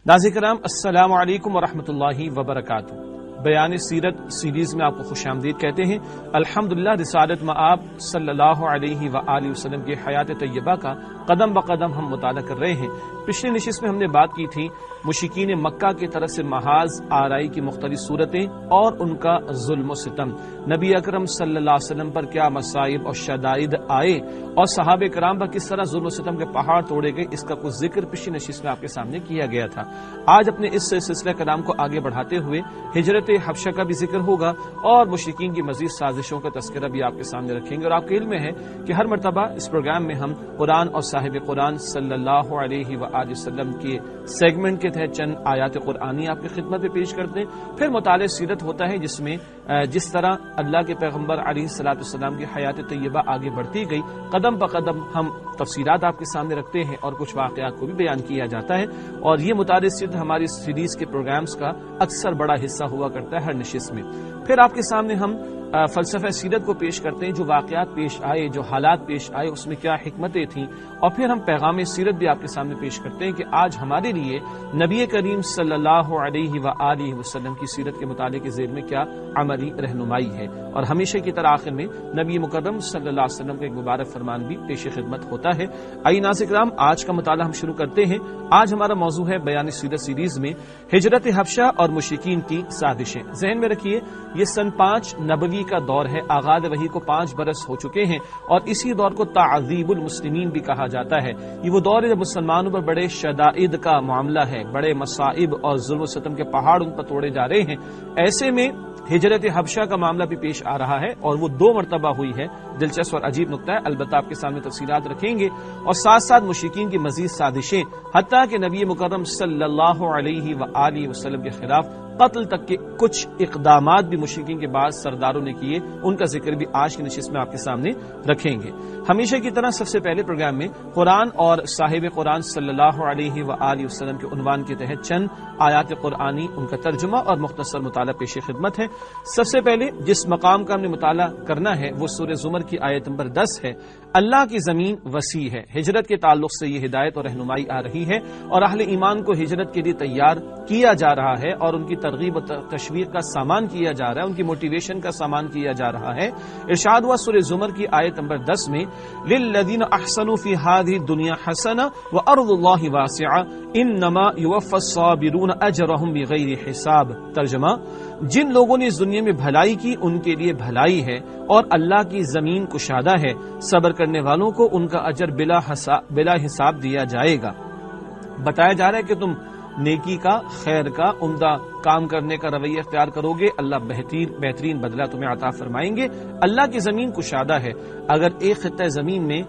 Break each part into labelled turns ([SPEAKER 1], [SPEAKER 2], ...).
[SPEAKER 1] ناظرین کرام السلام علیکم ورحمۃ اللہ وبرکاتہ۔ بیان سیرت سیریز میں آپ کو خوش آمدید کہتے ہیں۔ الحمدللہ رسالت مآب صلی اللہ علیہ وآلہ وسلم کی حیات طیبہ کا قدم بقدم ہم مطالعہ کر رہے ہیں۔ پچھلی نشست میں ہم نے بات کی تھی مشرکین مکہ کی طرف سے محاذ آرائی کی مختلف صورتیں اور ان کا ظلم و ستم، نبی اکرم صلی اللہ علیہ وسلم پر کیا مصائب اور شدائد آئے اور صحابہ کرام پر کس طرح ظلم و ستم کے پہاڑ توڑے گئے، اس کا کچھ ذکر پچھلی نشست میں آپ کے سامنے کیا گیا تھا۔ آج اپنے اس سلسلہ کلام کو آگے بڑھاتے ہوئے ہجرت حبشہ کا بھی ذکر ہوگا اور مشرکین کی مزید سازشوں کا تذکرہ بھی آپ کے سامنے رکھیں گے۔ اور آپ کے علم میں ہے کہ ہر مرتبہ اس پروگرام میں ہم قرآن اور صاحب قرآن صلی اللہ علیہ وآلہ وسلم کے سیگمنٹ کے تحت چند آیات قرآنی آپ کی خدمت میں پیش کرتے ہیں۔ پھر مطالعہ سیرت ہوتا ہے جس میں جس طرح اللہ کے پیغمبر علیہ الصلوۃ والسلام کی حیات طیبہ آگے بڑھتی گئی، قدم بقدم ہم تفصیلات آپ کے سامنے رکھتے ہیں اور کچھ واقعات کو بھی بیان کیا جاتا ہے۔ اور یہ مطالعہ سیرت ہماری سیریز کے پروگرامز کا اکثر بڑا حصہ ہوا کرتا ہے ہر نشست میں۔ پھر آپ کے سامنے ہم فلسفہ سیرت کو پیش کرتے ہیں، جو واقعات پیش آئے، جو حالات پیش آئے، اس میں کیا حکمتیں تھیں، اور پھر ہم پیغام سیرت بھی آپ کے سامنے پیش کرتے ہیں کہ آج ہمارے لیے نبی کریم صلی اللہ علیہ وآلہ وسلم کی سیرت کے مطالعے کے ذیل میں کیا عملی رہنمائی ہے۔ اور ہمیشہ کی طرح آخر میں نبی مکرم صلی اللہ علیہ وسلم کا ایک مبارک فرمان بھی پیش خدمت ہوتا ہے۔ آئیے ناظرین کرام آج کا مطالعہ ہم شروع کرتے ہیں۔ آج ہمارا موضوع ہے بیان سیرت سیریز میں ہجرت حبشہ اور مشرکین کی سازشیں۔ ذہن میں رکھیے یہ سن 5 نبوی کا دور ہے، آغاز وحی کو 5 برس ہو چکے ہیں، اور اسی دور کو تعذیب المسلمین بھی کہا جاتا ہے۔ یہ وہ دور ہے جب مسلمانوں پر بڑے شدائد کا معاملہ ہے، بڑے مصائب اور ظلم و ستم کے پہاڑ ان پر توڑے جا رہے ہیں۔ ایسے میں ہجرت حبشہ کا معاملہ بھی پیش آ رہا ہے اور وہ 2 مرتبہ ہوئی ہے۔ دلچسپ اور عجیب نقطہ ہے، البتہ آپ کے سامنے تفصیلات رکھیں گے، اور ساتھ ساتھ مشرکین کی مزید سازشیں، حتیٰ کہ نبی مکرم صلی اللہ علیہ وآلہ وسلم کے خلاف قتل تک کے کچھ اقدامات بھی مشرکین کے بعض سرداروں نے کیے، ان کا ذکر بھی آج کی نشست میں آپ کے سامنے رکھیں گے۔ ہمیشہ کی طرح سب سے پہلے پروگرام میں قرآن اور صاحب قرآن صلی اللہ علیہ وآلہ وسلم کے عنوان کے تحت چند آیات قرآنی، ان کا ترجمہ اور مختصر مطالعہ پیش خدمت ہے۔ سب سے پہلے جس مقام کا ہم نے مطالعہ کرنا ہے وہ سورہ زمر کی آیت نمبر 10 ہے۔ اللہ کی زمین وسیع ہے، ہجرت کے تعلق سے یہ ہدایت اور رہنمائی آ رہی ہے، اور اہل ایمان کو ہجرت کے لیے تیار کیا جا رہا ہے اور ان کی ترغیب و تشویق کا سامان کیا جا رہا ہے، ان کی موٹیویشن کا سامان کیا جا رہا ہے۔ ارشاد ہوا سورہ زمر کی آیت نمبر 10 میں للذین احسنوا فی هذه الدنیا حسنہ وارض اللہ واسعہ انما یوفی الصابرون اجرهم بغیر حساب۔ ترجمہ، جن لوگوں نے اس دنیا میں بھلائی کی ان کے لیے بھلائی ہے اور اللہ کی زمین کشادہ ہے، صبر کرنے والوں کو ان کا اجر بلا حساب دیا جائے گا۔ بتایا جا رہا ہے کہ تم نیکی کا، خیر کا، عمدہ کام کرنے کا رویہ اختیار کرو گے، اللہ بہترین بدلہ تمہیں عطا فرمائیں گے۔ اللہ کی زمین کشادہ ہے۔ اگر ایک خطہ زمین میں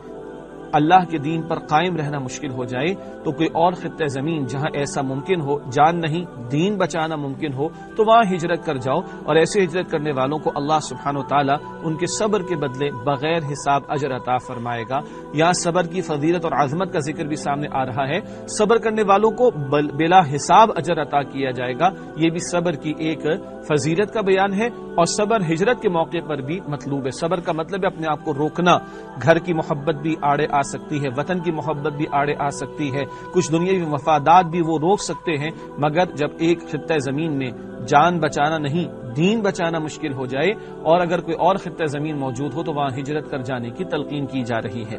[SPEAKER 1] اللہ کے دین پر قائم رہنا مشکل ہو جائے تو کوئی اور خطہ زمین جہاں ایسا ممکن ہو، جان نہیں دین بچانا ممکن ہو، تو وہاں ہجرت کر جاؤ، اور ایسے ہجرت کرنے والوں کو اللہ سبحانہ و تعالی ان کے صبر کے بدلے بغیر حساب اجر عطا فرمائے گا۔ یہاں صبر کی فضیلت اور عظمت کا ذکر بھی سامنے آ رہا ہے۔ صبر کرنے والوں کو بلا حساب اجر عطا کیا جائے گا، یہ بھی صبر کی ایک فضیلت کا بیان ہے، اور صبر ہجرت کے موقع پر بھی مطلوب ہے۔ صبر کا مطلب ہے اپنے آپ کو روکنا، گھر کی محبت بھی آڑے آ سکتی ہے، وطن کی محبت بھی آڑے آ سکتی ہے، کچھ دنیاوی مفادات بھی وہ روک سکتے ہیں، مگر جب ایک خطہ زمین میں جان بچانا نہیں دین بچانا مشکل ہو جائے اور اگر کوئی اور خطہ زمین موجود ہو تو وہاں ہجرت کر جانے کی تلقین کی جا رہی ہے۔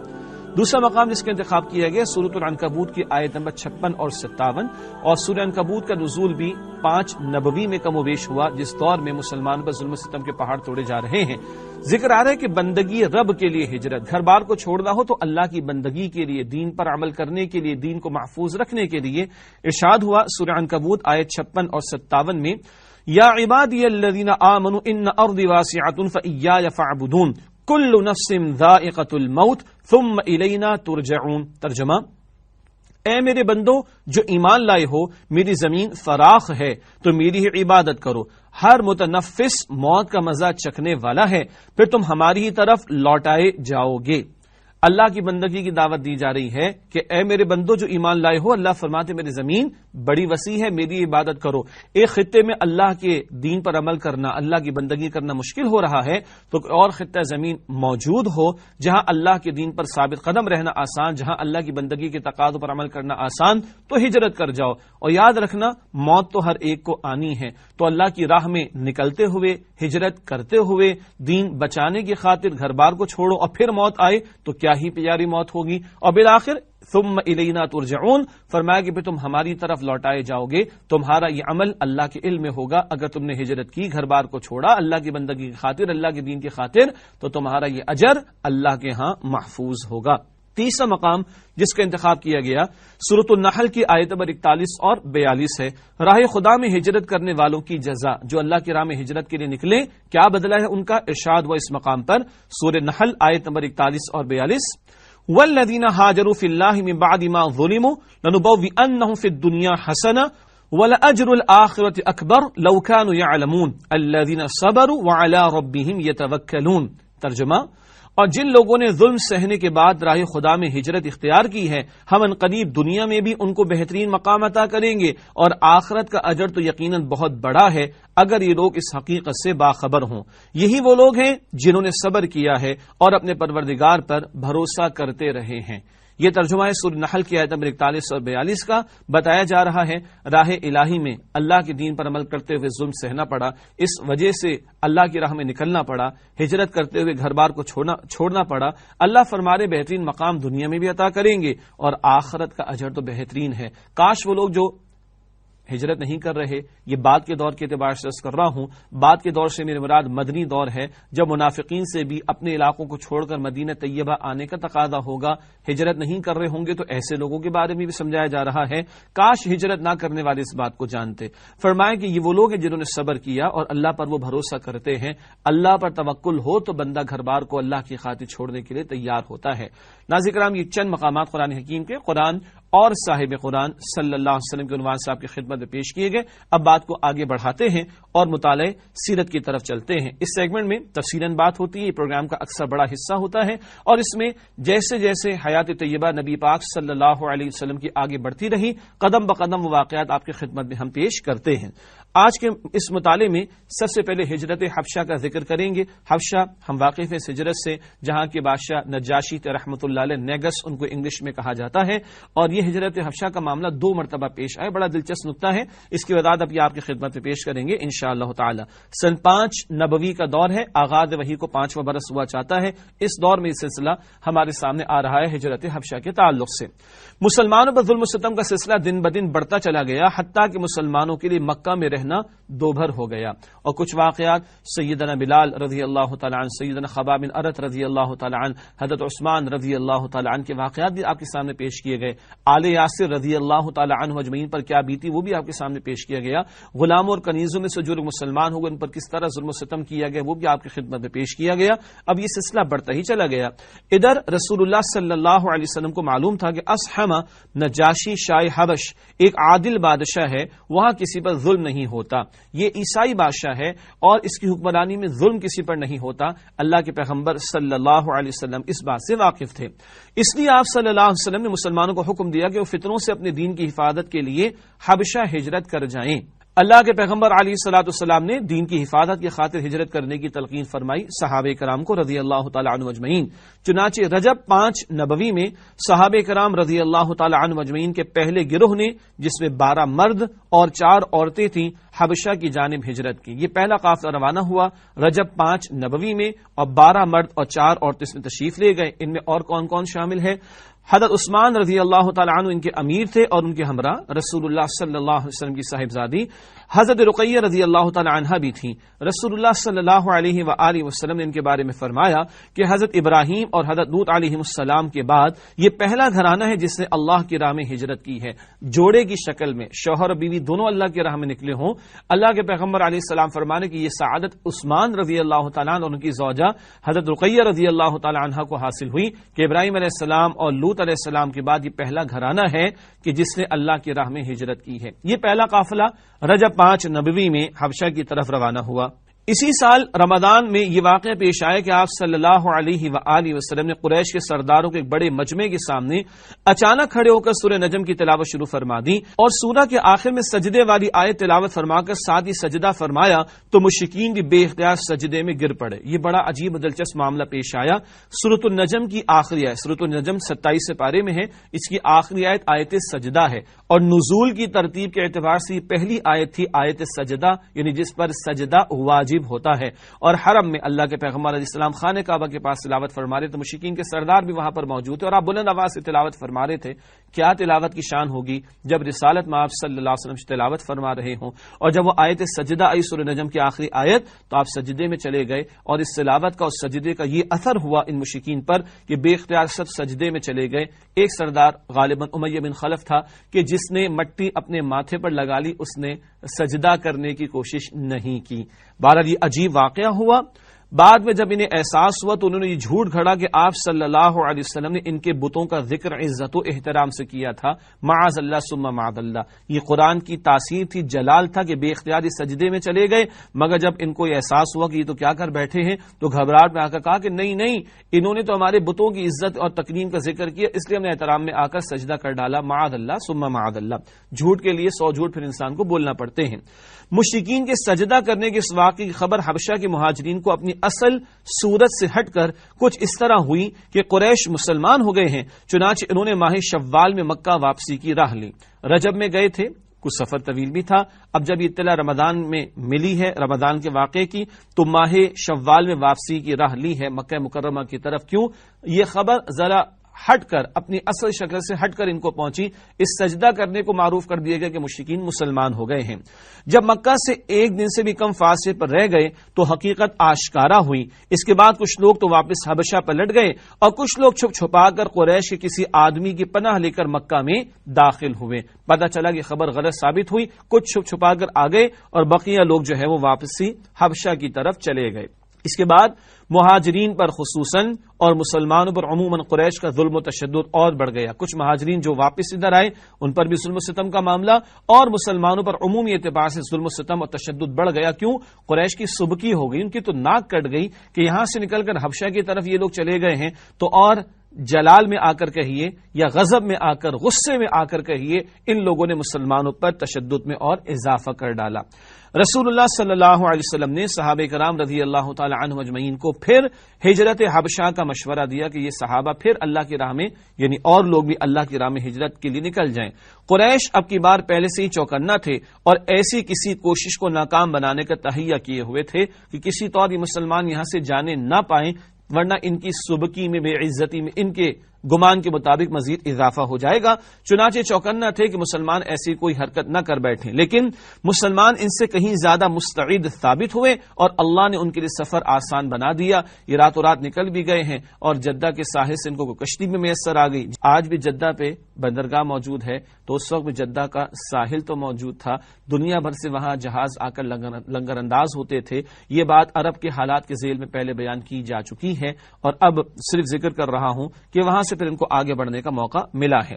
[SPEAKER 1] دوسرا مقام جس کا انتخاب کیا گیا سورۃ العنکبوت کی آیت نمبر 56 اور 57، اور سورہ عنکبوت کا نزول بھی 5 نبوی میں کم و بیش ہوا، جس دور میں مسلمان پر ظلم و ستم کے پہاڑ توڑے جا رہے ہیں۔ ذکر آ رہا ہے کہ بندگی رب کے لیے ہجرت، گھر بار کو چھوڑنا ہو تو اللہ کی بندگی کے لیے، دین پر عمل کرنے کے لیے، دین کو محفوظ رکھنے کے لیے۔ ارشاد ہوا سورہ عنکبوت آیت 56 اور 57 میں یا عبادی الذین آمنوا ان ارضی واسعۃ فایای فاعبدون کل نفس ذائقۃ الموت ثم الینا ترجعون۔ ترجمہ، اے میرے بندو جو ایمان لائے ہو، میری زمین فراخ ہے تو میری ہی عبادت کرو، ہر متنفس موت کا مزہ چکھنے والا ہے، پھر تم ہماری ہی طرف لوٹائے جاؤ گے۔ اللہ کی بندگی کی دعوت دی جا رہی ہے کہ اے میرے بندو جو ایمان لائے ہو، اللہ فرماتے میری زمین بڑی وسیع ہے، میری عبادت کرو۔ ایک خطے میں اللہ کے دین پر عمل کرنا، اللہ کی بندگی کرنا مشکل ہو رہا ہے تو اور خطہ زمین موجود ہو جہاں اللہ کے دین پر ثابت قدم رہنا آسان، جہاں اللہ کی بندگی کے تقاضوں پر عمل کرنا آسان، تو ہجرت کر جاؤ۔ اور یاد رکھنا موت تو ہر ایک کو آنی ہے، تو اللہ کی راہ میں نکلتے ہوئے، ہجرت کرتے ہوئے، دین بچانے کی خاطر گھر بار کو چھوڑو اور پھر موت آئے تو کیا ہی پیاری موت ہوگی۔ اور بالآخر ثم الینا ترجعون، فرمایا کہ پھر تم ہماری طرف لوٹائے جاؤ گے، تمہارا یہ عمل اللہ کے علم میں ہوگا۔ اگر تم نے ہجرت کی، گھر بار کو چھوڑا اللہ کی بندگی کی خاطر، اللہ کے دین کی خاطر، تو تمہارا یہ اجر اللہ کے ہاں محفوظ ہوگا۔ تیسرا مقام جس کا انتخاب کیا گیا سورۃ النحل کی آیت نمبر 41 اور 42 ہے، راہ خدا میں ہجرت کرنے والوں کی جزا، جو اللہ کی راہ میں ہجرت کے لیے نکلے کیا بدلہ ہے ان کا، ارشاد ہوا اس مقام پر سورۃ النحل آیت نمبر 41 اور 42، والذین ہاجروا فی اللہ من بعد ما ظلموا لنبوئنہم فی الدنیا حسنہ وَلَأَجْرُ الْآخِرَةِ أَكْبَرُ لَوْ كَانُوا يَعْلَمُونَ الَّذِينَ صَبَرُوا وَعَلَىٰ رَبِّهِمْ يَتَوَكَّلُونَ۔ ترجمہ، اور جن لوگوں نے ظلم سہنے کے بعد راہ خدا میں ہجرت اختیار کی ہے، ہم عنقریب دنیا میں بھی ان کو بہترین مقام عطا کریں گے، اور آخرت کا اجر تو یقیناً بہت بڑا ہے اگر یہ لوگ اس حقیقت سے باخبر ہوں۔ یہی وہ لوگ ہیں جنہوں نے صبر کیا ہے اور اپنے پروردگار پر بھروسہ کرتے رہے ہیں۔ یہ ترجمہ ہے سورۃ النحل کی آیت نمبر 41 اور 42 کا۔ بتایا جا رہا ہے راہ الہی میں اللہ کے دین پر عمل کرتے ہوئے ظلم سہنا پڑا، اس وجہ سے اللہ کی راہ میں نکلنا پڑا، ہجرت کرتے ہوئے گھر بار کو چھوڑنا پڑا۔ اللہ فرمارے بہترین مقام دنیا میں بھی عطا کریں گے اور آخرت کا اجر تو بہترین ہے۔ کاش وہ لوگ جو ہجرت نہیں کر رہے، یہ بعد کے دور کے اعتبار سے کر رہا ہوں، بعد کے دور سے میرے مراد مدنی دور ہے، جب منافقین سے بھی اپنے علاقوں کو چھوڑ کر مدینہ طیبہ آنے کا تقاضا ہوگا، ہجرت نہیں کر رہے ہوں گے، تو ایسے لوگوں کے بارے میں بھی سمجھایا جا رہا ہے۔ کاش ہجرت نہ کرنے والے اس بات کو جانتے۔ فرمایا کہ یہ وہ لوگ ہیں جنہوں نے صبر کیا اور اللہ پر وہ بھروسہ کرتے ہیں۔ اللہ پر توکل ہو تو بندہ گھر بار کو اللہ کی خاطر چھوڑنے کے لیے تیار ہوتا ہے۔ ناظرین کرام، یہ چند مقامات قرآن حکیم کے، قرآن اور صاحب قرآن صلی اللہ علیہ وسلم کے عنوان سے آپ کی خدمت میں پیش کیے گئے۔ اب بات کو آگے بڑھاتے ہیں اور مطالعہ سیرت کی طرف چلتے ہیں۔ اس سیگمنٹ میں تفصیلاً بات ہوتی ہے، یہ پروگرام کا اکثر بڑا حصہ ہوتا ہے، اور اس میں جیسے جیسے حیات طیبہ نبی پاک صلی اللہ علیہ وسلم کی آگے بڑھتی رہی، قدم بقدم وہ واقعات آپ کی خدمت میں ہم پیش کرتے ہیں۔ آج کے اس مطالعے میں سب سے پہلے ہجرت حبشہ کا ذکر کریں گے۔ حبشہ ہم واقف ہیں اس ہجرت سے، جہاں کے بادشاہ نجاشی تھے رحمۃ اللہ علیہ، نیگس ان کو انگلش میں کہا جاتا ہے، اور یہ ہجرت حبشہ کا معاملہ 2 مرتبہ پیش آئے۔ بڑا دلچسپ نقطہ ہے، اس کی وضاحت اب یہ آپ کی خدمت میں پیش کریں گے انشاءاللہ تعالی۔ سن 5 نبوی کا دور ہے، آغاز وحی کو 5واں برس ہوا چاہتا ہے۔ اس دور میں یہ سلسلہ ہمارے سامنے آ رہا ہے ہجرت حبشہ کے تعلق سے۔ مسلمانوں پر ظلم و ستم کا سلسلہ دن بدن بڑھتا چلا گیا، حتیٰ کہ مسلمانوں کے لیے مکہ میں رہنا دوبھر ہو گیا، اور کچھ واقعات سیدنا بلال رضی اللہ تعالی عنہ، سیدنا خباب بن ارت رضی اللہ تعالی عنہ، حضرت عثمان رضی اللہ تعالی عنہ کے واقعات بھی آپ کے سامنے پیش کیے گئے۔ آل یاسر رضی اللہ تعالی عنہ اجمعین پر کیا بیتی وہ بھی آپ کے سامنے پیش کیا گیا۔ غلاموں اور کنیزوں میں سے جو لوگ مسلمان ہو گئے ان پر کس طرح ظلم و ستم کیا گیا وہ بھی آپ کی خدمت میں پیش کیا گیا۔ اب یہ سلسلہ بڑھتا ہی چلا گیا۔ ادھر رسول اللہ صلی اللہ علیہ وسلم کو معلوم تھا کہ اصحمہ نجاشی شاہ حبش ایک عادل بادشاہ ہے، وہاں کسی پر ظلم نہیں ہوتا، یہ عیسائی بادشاہ ہے اور اس کی حکمرانی میں ظلم کسی پر نہیں ہوتا۔ اللہ کے پیغمبر صلی اللہ علیہ وسلم اس بات سے واقف تھے، اس لیے آپ صلی اللہ علیہ وسلم نے مسلمانوں کو حکم دیا کہ وہ فتنوں سے اپنے دین کی حفاظت کے لیے حبشہ ہجرت کر جائیں۔ اللہ کے پیغمبر علیہ الصلوۃ والسلام نے دین کی حفاظت کی خاطر ہجرت کرنے کی تلقین فرمائی صحابہ کرام کو رضی اللہ تعالی عنہ اجمعین۔ چنانچہ رجب 5 نبوی میں صحابہ کرام رضی اللہ تعالی عنہ اجمعین کے پہلے گروہ نے، جس میں 12 مرد اور 4 عورتیں تھیں، حبشہ کی جانب ہجرت کی۔ یہ پہلا قافلہ روانہ ہوا رجب 5 نبوی میں، اور 12 مرد اور 4 عورتیں اس میں تشریف لے گئے۔ ان میں اور کون کون شامل ہے؟ حضرت عثمان رضی اللہ تعالی عنہ ان کے امیر تھے اور ان کے ہمراہ رسول اللہ صلی اللہ علیہ وسلم کی صاحبزادی حضرت رقیہ رضی اللہ تعالی عنہا بھی تھیں۔ رسول اللہ صلی اللہ علیہ وآلہ وسلم نے ان کے بارے میں فرمایا کہ حضرت ابراہیم اور حضرت لوط علیہ السلام کے بعد یہ پہلا گھرانہ ہے جس نے اللہ کی راہ میں ہجرت کی ہے، جوڑے کی شکل میں، شوہر اور بیوی دونوں اللہ کی راہ میں نکلے ہوں۔ اللہ کے پیغمبر علیہ السلام فرمانے کہ یہ سعادت عثمان رضی اللہ تعالیٰ عنہ اور ان کی زوجہ حضرت رقیہ رضی اللہ تعالی عنہا کو حاصل ہوئی کہ ابراہیم علیہ السلام اور لوط علیہ السلام کے بعد یہ پہلا گھرانہ ہے کہ جس نے اللہ کی راہ میں ہجرت کی ہے۔ یہ پہلا قافلہ رجب 5 نبوی میں حبشہ کی طرف روانہ ہوا۔ اسی سال رمضان میں یہ واقعہ پیش آیا کہ آپ صلی اللہ علیہ وآلہ وسلم نے قریش کے سرداروں کے ایک بڑے مجمع کے سامنے اچانک کھڑے ہو کر سورہ نجم کی تلاوت شروع فرما دی اور سورہ کے آخر میں سجدے والی آیت تلاوت فرما کر ساتھ ہی سجدہ فرمایا تو مشرکین بھی بے اختیار سجدے میں گر پڑے۔ یہ بڑا عجیب و دلچسپ معاملہ پیش آیا۔ سورۃ النجم کی آخری آیت، سورۃ النجم 27 پارے میں ہے، اس کی آخری آیت آیت سجدہ ہے، اور نزول کی ترتیب کے اعتبار سے یہ پہلی آیت تھی آیت سجدہ، یعنی جس پر سجدہ واجب ہوتا ہے۔ اور حرم میں اللہ کے پیغمبر علیہ السلام خانہ کعبہ کے پاس تلاوت فرما رہے تھے، مشرکین کے سردار بھی وہاں پر موجود تھے اور آپ بلند آواز سے تلاوت فرما رہے تھے۔ کیا تلاوت کی شان ہوگی جب رسالت میں آپ صلی اللہ علیہ وسلم سے تلاوت فرما رہے ہوں، اور جب وہ آیت سجدہ آئی سورہ نجم کی آخری آیت تو آپ سجدے میں چلے گئے، اور اس تلاوت کا اور سجدے کا یہ اثر ہوا ان مشرکین پر کہ بے اختیار سب سجدے میں چلے گئے۔ ایک سردار غالباً امیہ بن خلف تھا کہ جس نے مٹی اپنے ماتھے پر لگا لی، اس نے سجدہ کرنے کی کوشش نہیں کی۔ بہرحال یہ عجیب واقعہ ہوا۔ بعد میں جب انہیں احساس ہوا تو انہوں نے یہ جھوٹ گھڑا کہ آپ صلی اللہ علیہ وسلم نے ان کے بتوں کا ذکر عزت و احترام سے کیا تھا، معاذ اللہ ثم معاذ اللہ۔ یہ قرآن کی تاثیر تھی، جلال تھا کہ بے اختیاری سجدے میں چلے گئے، مگر جب ان کو یہ احساس ہوا کہ یہ تو کیا کر بیٹھے ہیں تو گھبراہٹ میں آ کر کہا کہ نہیں، انہوں نے تو ہمارے بتوں کی عزت اور تکریم کا ذکر کیا، اس لیے ہم نے احترام میں آ کر سجدہ کر ڈالا، معاذ اللہ ثم معاذ اللہ۔ جھوٹ کے لیے 100 جھوٹ پھر انسان کو بولنا پڑتے ہیں۔ مشرکین کے سجدہ کرنے کے اس واقعے کی خبر حبشہ کے مہاجرین کو اپنی اصل صورت سے ہٹ کر کچھ اس طرح ہوئی کہ قریش مسلمان ہو گئے ہیں، چنانچہ انہوں نے ماہ شوال میں مکہ واپسی کی راہ لی۔ رجب میں گئے تھے، کچھ سفر طویل بھی تھا۔ اب جب یہ اطلاع رمضان میں ملی ہے، رمضان کے واقعے کی، تو ماہ شوال میں واپسی کی راہ لی ہے مکہ مکرمہ کی طرف۔ کیوں؟ یہ خبر ذرا ہٹ کر، اپنی اصل شکل سے ہٹ کر ان کو پہنچی، اس سجدہ کرنے کو معروف کر دیا گیا کہ مشرکین مسلمان ہو گئے ہیں۔ جب مکہ سے ایک دن سے بھی کم فاصلے پر رہ گئے تو حقیقت آشکارا ہوئی۔ اس کے بعد کچھ لوگ تو واپس حبشہ پلٹ گئے اور کچھ لوگ چھپ چھپا کر قریش کے کسی آدمی کی پناہ لے کر مکہ میں داخل ہوئے۔ پتہ چلا کہ خبر غلط ثابت ہوئی، کچھ چھپ چھپا کر آ گئے اور بقیہ لوگ جو ہے وہ واپسی حبشہ کی طرف چلے گئے۔ اس کے بعد مہاجرین پر خصوصاً اور مسلمانوں پر عموماً قریش کا ظلم و تشدد اور بڑھ گیا۔ کچھ مہاجرین جو واپس ادھر آئے ان پر بھی ظلم و ستم کا معاملہ، اور مسلمانوں پر عمومی اعتبار سے ظلم و ستم اور تشدد بڑھ گیا۔ کیوں؟ قریش کی سبکی ہو گئی، ان کی تو ناک کٹ گئی کہ یہاں سے نکل کر حبشہ کی طرف یہ لوگ چلے گئے ہیں، تو اور جلال میں آ کر کہیے یا غضب میں آ کر، غصے میں آ کر کہیے، ان لوگوں نے مسلمانوں پر تشدد میں اور اضافہ کر ڈالا۔ رسول اللہ صلی اللہ علیہ وسلم نے صحابہ کرام رضی اللہ تعالی عنہ اجمعین کو پھر ہجرت حبشہ کا مشورہ دیا کہ یہ صحابہ پھر اللہ کی راہ میں، یعنی اور لوگ بھی اللہ کی راہ میں ہجرت کے لیے نکل جائیں۔ قریش اب کی بار پہلے سے ہی چوکنا تھے اور ایسی کسی کوشش کو ناکام بنانے کا تہیہ کیے ہوئے تھے کہ کسی طور یہ مسلمان یہاں سے جانے نہ پائیں، ورنہ ان کی سبکی میں، بے عزتی میں ان کے گمان کے مطابق مزید اضافہ ہو جائے گا۔ چنانچہ چوکنا تھے کہ مسلمان ایسی کوئی حرکت نہ کر بیٹھیں، لیکن مسلمان ان سے کہیں زیادہ مستعد ثابت ہوئے اور اللہ نے ان کے لیے سفر آسان بنا دیا۔ یہ راتوں رات نکل بھی گئے ہیں اور جدہ کے ساحل سے ان کو کشتی میں میسر آ گئی۔ آج بھی جدہ پہ بندرگاہ موجود ہے، تو اس وقت جدہ کا ساحل تو موجود تھا، دنیا بھر سے وہاں جہاز آ کر لنگر انداز ہوتے تھے۔ یہ بات عرب کے حالات کے ذیل میں پہلے بیان کی جا چکی ہے اور اب صرف ذکر کر رہا ہوں کہ وہاں سے پھر ان کو آگے بڑھنے کا موقع ملا ہے۔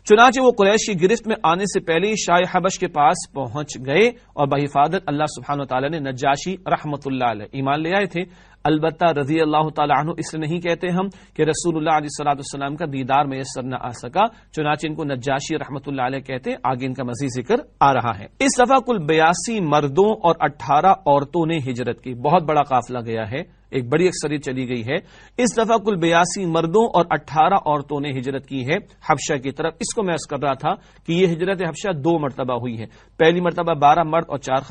[SPEAKER 1] چنانچہ وہ قریش کی گرفت میں آنے سے پہلے ہی شاہ حبش کے پاس پہنچ گئے اور بحفاظت اللہ سبحانہ وتعالی نے نجاشی رحمۃ اللہ علیہ ایمان لے آئے تھے۔ البتہ رضی اللہ تعالی عنہ اس لیے نہیں کہتے ہم کہ رسول اللہ علیہ الصلوۃ والسلام کا دیدار میسر نہ آ سکا، چنانچہ ان کو نجاشی رحمۃ اللہ علیہ کہتے، آگے ان کا مزید ذکر آ رہا ہے۔ اس دفعہ کل 82 مردوں اور 18 عورتوں نے ہجرت کی، بہت بڑا قافلہ گیا ہے، ایک بڑی اکثریت چلی گئی ہے۔ اس دفعہ کل 82 مردوں اور 18 عورتوں نے ہجرت کی ہے حبشہ کی طرف۔ اس کو میں عرض کر رہا تھا کہ یہ ہجرت حبشہ 2 مرتبہ ہوئی ہے، پہلی مرتبہ 12 مرد اور 4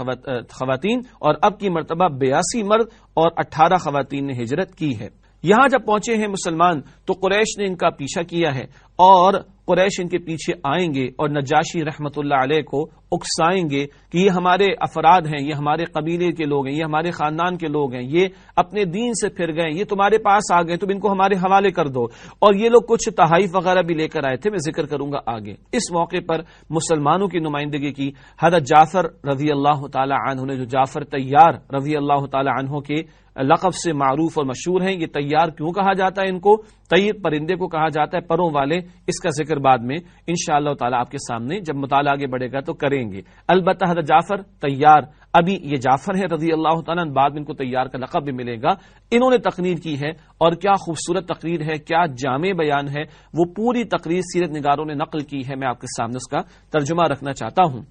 [SPEAKER 1] خواتین، اور اب کی مرتبہ 82 مرد اور 18 خواتین نے ہجرت کی ہے۔ یہاں جب پہنچے ہیں مسلمان تو قریش نے ان کا پیچھا کیا ہے اور قریش ان کے پیچھے آئیں گے اور نجاشی رحمت اللہ علیہ کو اکسائیں گے کہ یہ ہمارے افراد ہیں، یہ ہمارے قبیلے کے لوگ ہیں، یہ ہمارے خاندان کے لوگ ہیں، یہ اپنے دین سے پھر گئے، یہ تمہارے پاس آ گئے، تم ان کو ہمارے حوالے کر دو۔ اور یہ لوگ کچھ تحائف وغیرہ بھی لے کر آئے تھے، میں ذکر کروں گا آگے۔ اس موقع پر مسلمانوں کی نمائندگی کی حضرت جعفر رضی اللہ تعالی عنہ نے، جو جعفر طیار رضی اللہ تعالی عنہ کے لقب سے معروف اور مشہور ہیں۔ یہ طیار کیوں کہا جاتا ہے؟ ان کو طیر پرندے کو کہا جاتا ہے، پروں والے۔ اس کا ذکر بعد میں انشاءاللہ تعالی آپ کے سامنے جب مطالعہ آگے بڑھے گا تو کریں گے۔ البتہ حضرت جعفر طیار ابھی یہ جعفر ہے رضی اللہ تعالیٰ عنہ، بعد میں ان کو طیار کا لقب بھی ملے گا، انہوں نے تقریر کی ہے، اور کیا خوبصورت تقریر ہے، کیا جامع بیان ہے، وہ پوری تقریر سیرت نگاروں نے نقل کی ہے، میں آپ کے سامنے اس کا ترجمہ رکھنا چاہتا ہوں۔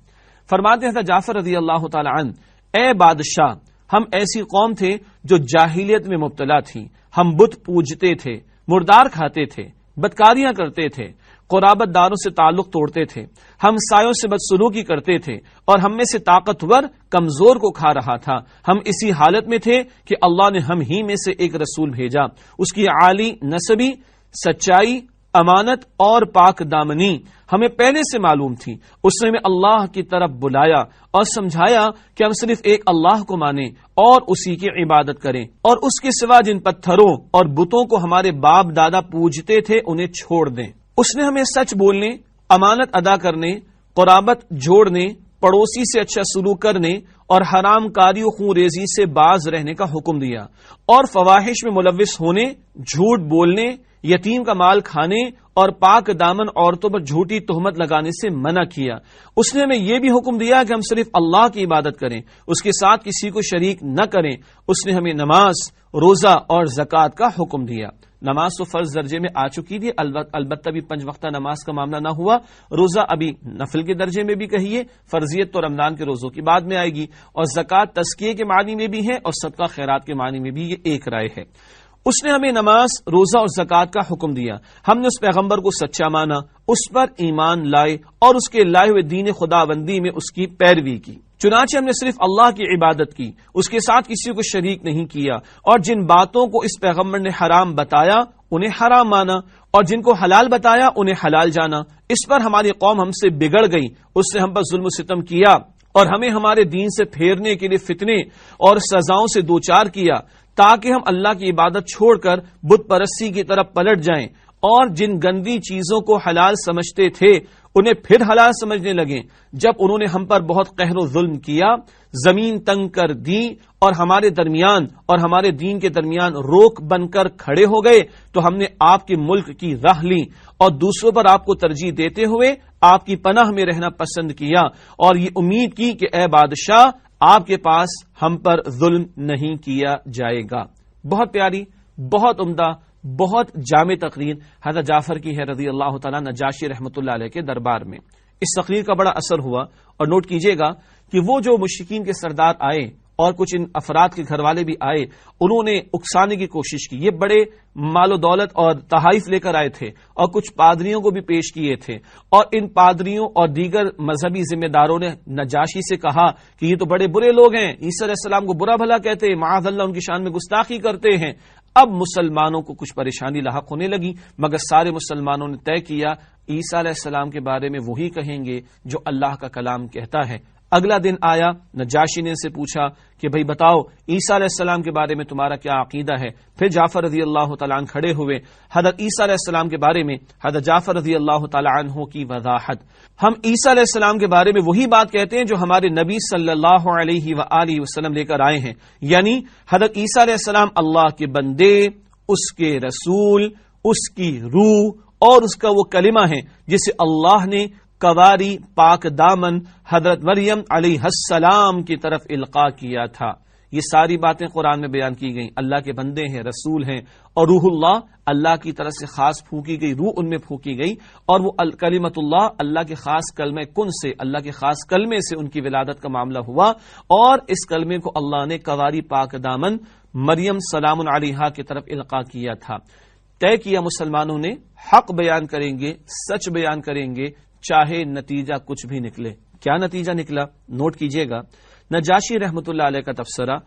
[SPEAKER 1] فرماتے ہیں جعفر رضی اللہ تعالیٰ عنہ، اے بادشاہ، ہم ایسی قوم تھے جو جاہلیت میں مبتلا تھی، ہم بت پوجتے تھے، مردار کھاتے تھے، بدکاریاں کرتے تھے، قرابت داروں سے تعلق توڑتے تھے، ہم سایوں سے بدسلوکی کرتے تھے، اور ہم میں سے طاقتور کمزور کو کھا رہا تھا۔ ہم اسی حالت میں تھے کہ اللہ نے ہم ہی میں سے ایک رسول بھیجا، اس کی عالی نسبی، سچائی، امانت اور پاک دامنی ہمیں پہلے سے معلوم تھی۔ اس نے ہمیں اللہ کی طرف بلایا اور سمجھایا کہ ہم صرف ایک اللہ کو مانیں اور اسی کی عبادت کریں، اور اس کے سوا جن پتھروں اور بتوں کو ہمارے باپ دادا پوجتے تھے انہیں چھوڑ دیں۔ اس نے ہمیں سچ بولنے، امانت ادا کرنے، قرابت جوڑنے، پڑوسی سے اچھا سلوک کرنے اور حرام کاری و خون ریزی سے باز رہنے کا حکم دیا، اور فواحش میں ملوث ہونے، جھوٹ بولنے، یتیم کا مال کھانے اور پاک دامن عورتوں پر جھوٹی تہمت لگانے سے منع کیا۔ اس نے ہمیں یہ بھی حکم دیا کہ ہم صرف اللہ کی عبادت کریں، اس کے ساتھ کسی کو شریک نہ کریں۔ اس نے ہمیں نماز، روزہ اور زکوٰۃ کا حکم دیا۔ نماز تو فرض درجے میں آ چکی تھی، البتہ بھی 5 وقتہ نماز کا معاملہ نہ ہوا۔ روزہ ابھی نفل کے درجے میں بھی کہیے، فرضیت تو رمضان کے روزوں کی بعد میں آئے گی، اور زکوٰۃ تزکیے کے معنی میں بھی ہے اور صدقہ خیرات کے معنی میں بھی یہ ایک رائے ہے۔ اس نے ہمیں نماز، روزہ اور زکوٰۃ کا حکم دیا۔ ہم نے اس پیغمبر کو سچا مانا، اس پر ایمان لائے اور اس کے لائے ہوئے دین خداوندی میں اس کی پیروی کی۔ چنانچہ ہم نے صرف اللہ کی عبادت کی، اس کے ساتھ کسی کو شریک نہیں کیا، اور جن باتوں کو اس پیغمبر نے حرام بتایا انہیں حرام مانا، اور جن کو حلال بتایا انہیں حلال جانا۔ اس پر ہماری قوم ہم سے بگڑ گئی، اس نے ہم پر ظلم و ستم کیا اور ہمیں ہمارے دین سے پھیرنے کے لیے فتنے اور سزاؤں سے دوچار کیا، تاکہ ہم اللہ کی عبادت چھوڑ کر بت پرستی کی طرف پلٹ جائیں، اور جن گندی چیزوں کو حلال سمجھتے تھے انہیں پھر حلال سمجھنے لگیں۔ جب انہوں نے ہم پر بہت قہر و ظلم کیا، زمین تنگ کر دی اور ہمارے درمیان اور ہمارے دین کے درمیان روک بن کر کھڑے ہو گئے، تو ہم نے آپ کے ملک کی راہ لی اور دوسروں پر آپ کو ترجیح دیتے ہوئے آپ کی پناہ میں رہنا پسند کیا، اور یہ امید کی کہ اے بادشاہ آپ کے پاس ہم پر ظلم نہیں کیا جائے گا۔ بہت پیاری، بہت عمدہ، بہت جامع تقریر حضرت جعفر کی ہے رضی اللہ تعالیٰ نجاشی رحمۃ اللہ علیہ کے دربار میں۔ اس تقریر کا بڑا اثر ہوا، اور نوٹ کیجئے گا کہ وہ جو مشرکین کے سردار آئے اور کچھ ان افراد کے گھر والے بھی آئے، انہوں نے اکسانے کی کوشش کی۔ یہ بڑے مال و دولت اور تحائف لے کر آئے تھے، اور کچھ پادریوں کو بھی پیش کیے تھے، اور ان پادریوں اور دیگر مذہبی ذمہ داروں نے نجاشی سے کہا کہ یہ تو بڑے برے لوگ ہیں، عیسیٰ علیہ السلام کو برا بھلا کہتے ہیں، معاذ اللہ ان کی شان میں گستاخی کرتے ہیں۔ اب مسلمانوں کو کچھ پریشانی لاحق ہونے لگی، مگر سارے مسلمانوں نے طے کیا عیسیٰ علیہ السلام کے بارے میں وہی کہیں گے جو اللہ کا کلام کہتا ہے۔ اگلا دن آیا، نجاشی نے ان سے پوچھا کہ بھئی بتاؤ عیسیٰ علیہ السلام کے بارے میں تمہارا کیا عقیدہ ہے؟ پھر جعفر رضی اللہ تعالیٰ عنہ کھڑے ہوئے، حضرت عیسیٰ علیہ السلام کے بارے میں حضرت جعفر رضی اللہ تعالیٰ عنہ کی وضاحت۔ ہم عیسیٰ علیہ السلام کے بارے میں وہی بات کہتے ہیں جو ہمارے نبی صلی اللہ علیہ وآلہ وسلم لے کر آئے ہیں، یعنی حضرت عیسیٰ علیہ السلام اللہ کے بندے، اس کے رسول، اس کی روح اور اس کا وہ کلمہ ہے جسے اللہ نے کواری پاک دامن حضرت مریم علیہ السلام کی طرف القاء کیا تھا۔ یہ ساری باتیں قرآن میں بیان کی گئیں۔ اللہ کے بندے ہیں، رسول ہیں، اور روح اللہ کی طرف سے خاص پھونکی گئی، روح ان میں پھونکی گئی، اور وہ کلمت اللہ کے خاص کلمہ کن سے، اللہ کے خاص کلمے سے ان کی ولادت کا معاملہ ہوا، اور اس کلمے کو اللہ نے کواری پاک دامن مریم سلام علیہا کی طرف القاء کیا تھا۔ طے کیا مسلمانوں نے حق بیان کریں گے، سچ بیان کریں گے، چاہے نتیجہ کچھ بھی نکلے۔ کیا نتیجہ نکلا؟ نوٹ کیجئے گا۔ نجاشی رحمت اللہ علیہ کا تبصرہ،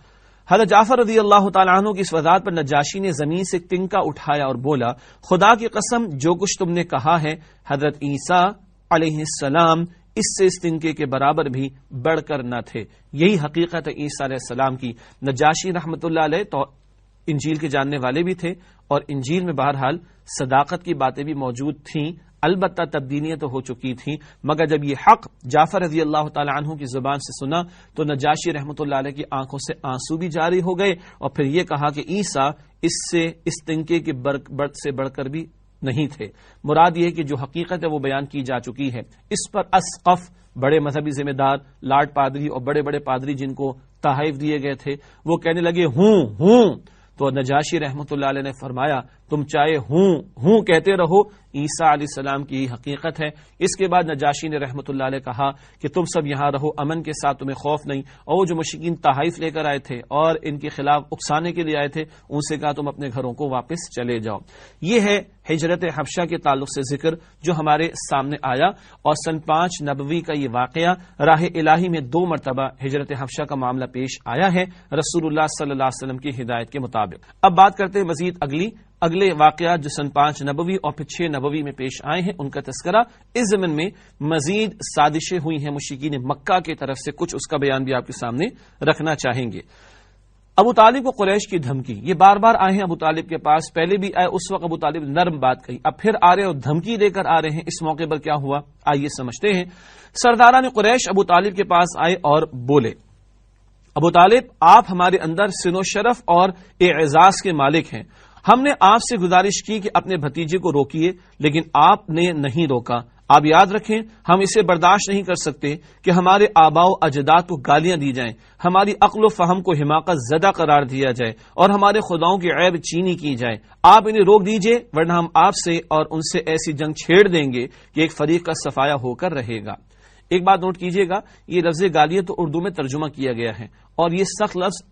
[SPEAKER 1] حضرت جعفر رضی اللہ تعالیٰ عنہ کی اس وضاحت پر نجاشی نے زمین سے تنکا اٹھایا اور بولا، خدا کی قسم جو کچھ تم نے کہا ہے حضرت عیسیٰ علیہ السلام اس سے اس تنکے کے برابر بھی بڑھ کر نہ تھے۔ یہی حقیقت ہے عیسیٰ علیہ السلام کی۔ نجاشی رحمت اللہ علیہ تو انجیل کے جاننے والے بھی تھے، اور انجیل میں بہرحال صداقت کی باتیں بھی موجود تھیں، البتہ تبدیلیاں تو ہو چکی تھیں، مگر جب یہ حق جعفر رضی اللہ تعالی عنہ کی زبان سے سنا تو نجاشی رحمت اللہ علیہ کی آنکھوں سے آنسو بھی جاری ہو گئے، اور پھر یہ کہا کہ عیسیٰ اس تنکے کے برد سے بڑھ کر بھی نہیں تھے۔ مراد یہ کہ جو حقیقت ہے وہ بیان کی جا چکی ہے۔ اس پر اسقف بڑے مذہبی ذمہ دار لاٹ پادری اور بڑے بڑے پادری جن کو تحائف دیے گئے تھے وہ کہنے لگے ہوں تو نجاشی رحمۃ اللہ علیہ نے فرمایا تم چاہے ہوں کہتے رہو، عیسیٰ علیہ السلام کی حقیقت ہے۔ اس کے بعد نجاشی نے رحمۃ اللہ علیہ کہا کہ تم سب یہاں رہو امن کے ساتھ، تمہیں خوف نہیں۔ اور وہ جو مشرکین تحائف لے کر آئے تھے اور ان کے خلاف اکسانے کے لیے آئے تھے ان سے کہا تم اپنے گھروں کو واپس چلے جاؤ۔ یہ ہے ہجرت حبشہ کے تعلق سے ذکر جو ہمارے سامنے آیا، اور سن 5 نبوی کا یہ واقعہ راہ الہی میں 2 مرتبہ ہجرت حبشہ کا معاملہ پیش آیا ہے رسول اللہ صلی اللہ علیہ وسلم کی ہدایت کے مطابق۔ اب بات کرتے ہیں مزید اگلے واقعات جو سن 5 نبوی اور پھر 6 نبوی میں پیش آئے ہیں ان کا تذکرہ۔ اس ضمن میں مزید سازشیں ہوئی ہیں مشرکین مکہ کی طرف سے، کچھ اس کا بیان بھی آپ کے سامنے رکھنا چاہیں گے۔ ابو طالب کو قریش کی دھمکی، یہ بار بار آئے ہیں ابو طالب کے پاس، پہلے بھی آئے، اس وقت ابو طالب نرم بات کہی، اب پھر آ رہے اور دھمکی دے کر آ رہے ہیں۔ اس موقع پر کیا ہوا آئیے سمجھتے ہیں۔ سرداران قریش ابو طالب کے پاس آئے اور بولے ابو طالب آپ ہمارے اندر سن و شرف اور اعزاز کے مالک ہیں، ہم نے آپ سے گزارش کی کہ اپنے بھتیجے کو روکیے لیکن آپ نے نہیں روکا۔ آپ یاد رکھیں ہم اسے برداشت نہیں کر سکتے کہ ہمارے آباء و اجداد کو گالیاں دی جائیں، ہماری عقل و فہم کو حماقت زدہ قرار دیا جائے اور ہمارے خداؤں کی عیب چینی کی جائے۔ آپ انہیں روک دیجئے ورنہ ہم آپ سے اور ان سے ایسی جنگ چھیڑ دیں گے کہ ایک فریق کا صفایا ہو کر رہے گا۔ ایک بات نوٹ کیجئے گا، یہ لفظ گالیاں تو اردو میں ترجمہ کیا گیا ہے اور یہ سخت لفظ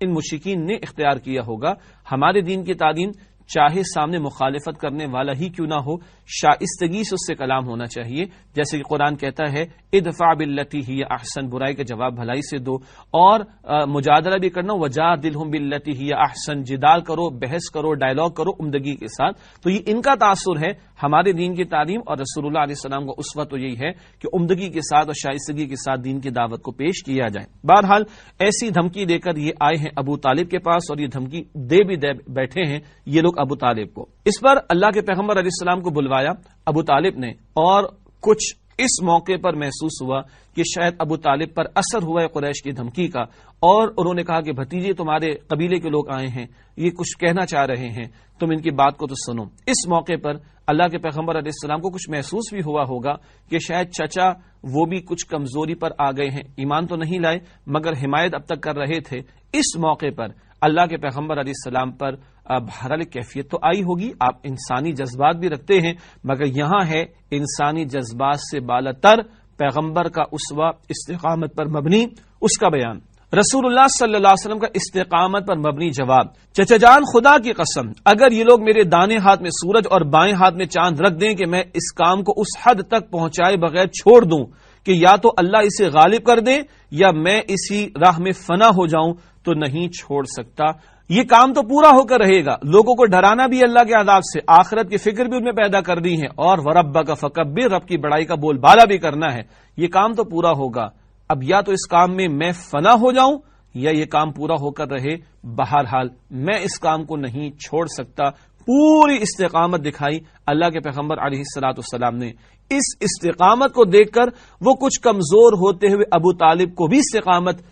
[SPEAKER 1] ان مشرکین نے اختیار کیا ہوگا۔ ہمارے دین کی تعلیم چاہے سامنے مخالفت کرنے والا ہی کیوں نہ ہو، شائستگی سے اس سے کلام ہونا چاہیے، جیسے کہ قرآن کہتا ہے ادفع باللتی ہی احسن، برائی کا جواب بھلائی سے دو، اور مجادلہ بھی کرنا، وجادلہم باللتی ہی احسن، جدال کرو، بحث کرو، ڈائلاگ کرو عمدگی کے ساتھ۔ تو یہ ان کا تاثر ہے ہمارے دین کی تعلیم اور رسول اللہ علیہ السلام کا اسوہ تو یہی ہے کہ عمدگی کے ساتھ اور شائستگی کے ساتھ دین کی دعوت کو پیش کیا جائے۔ بہرحال ایسی دھمکی دے کر یہ آئے ہیں ابو طالب کے پاس اور یہ دھمکی دے بیٹھے ہیں یہ لوگ ابو طالب کو۔ اس پر اللہ کے پیغمبر علیہ السلام کو بلوایا ابو طالب نے، اور کچھ اس موقع پر محسوس ہوا کہ شاید ابو طالب پر اثر ہوا ہے قریش کی دھمکی کا، اور انہوں نے کہا کہ بھتیجے تمہارے قبیلے کے لوگ آئے ہیں، یہ کچھ کہنا چاہ رہے ہیں، تم ان کی بات کو تو سنو۔ اس موقع پر اللہ کے پیغمبر علیہ السلام کو کچھ محسوس بھی ہوا ہوگا کہ شاید چچا وہ بھی کچھ کمزوری پر آ گئے ہیں، ایمان تو نہیں لائے مگر حمایت اب تک کر رہے تھے۔ اس موقع پر اللہ کے پیغمبر علیہ السلام پر بہرحال کیفیت تو آئی ہوگی، آپ انسانی جذبات بھی رکھتے ہیں، مگر یہاں ہے انسانی جذبات سے بالاتر پیغمبر کا اسوہ استقامت پر مبنی اس کا بیان۔ رسول اللہ صلی اللہ علیہ وسلم کا استقامت پر مبنی جواب، چچا جان خدا کی قسم اگر یہ لوگ میرے دانے ہاتھ میں سورج اور بائیں ہاتھ میں چاند رکھ دیں کہ میں اس کام کو اس حد تک پہنچائے بغیر چھوڑ دوں کہ یا تو اللہ اسے غالب کر دے یا میں اسی راہ میں فنا ہو جاؤں تو نہیں چھوڑ سکتا۔ یہ کام تو پورا ہو کر رہے گا، لوگوں کو ڈرانا بھی اللہ کے عذاب سے، آخرت کی فکر بھی ان میں پیدا کر دی ہے، اور وربک فکبر، رب کی بڑائی کا بول بالا بھی کرنا ہے۔ یہ کام تو پورا ہوگا، اب یا تو اس کام میں میں فنا ہو جاؤں یا یہ کام پورا ہو کر رہے، بہرحال میں اس کام کو نہیں چھوڑ سکتا۔ پوری استقامت دکھائی اللہ کے پیغمبر علیہ الصلوۃ والسلام نے۔ اس استقامت کو دیکھ کر وہ کچھ کمزور ہوتے ہوئے ابو طالب کو بھی استقامت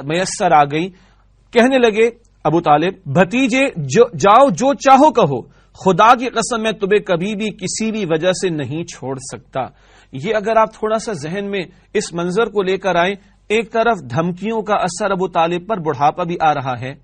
[SPEAKER 1] میسر آ گئی۔ کہنے لگے ابو طالب بھتیجے جاؤ جو چاہو کہو، خدا کی قسم میں تمہیں کبھی بھی کسی بھی وجہ سے نہیں چھوڑ سکتا۔ یہ اگر آپ تھوڑا سا ذہن میں اس منظر کو لے کر آئیں، ایک طرف دھمکیوں کا اثر ابو طالب پر، بڑھاپا بھی آ رہا ہے،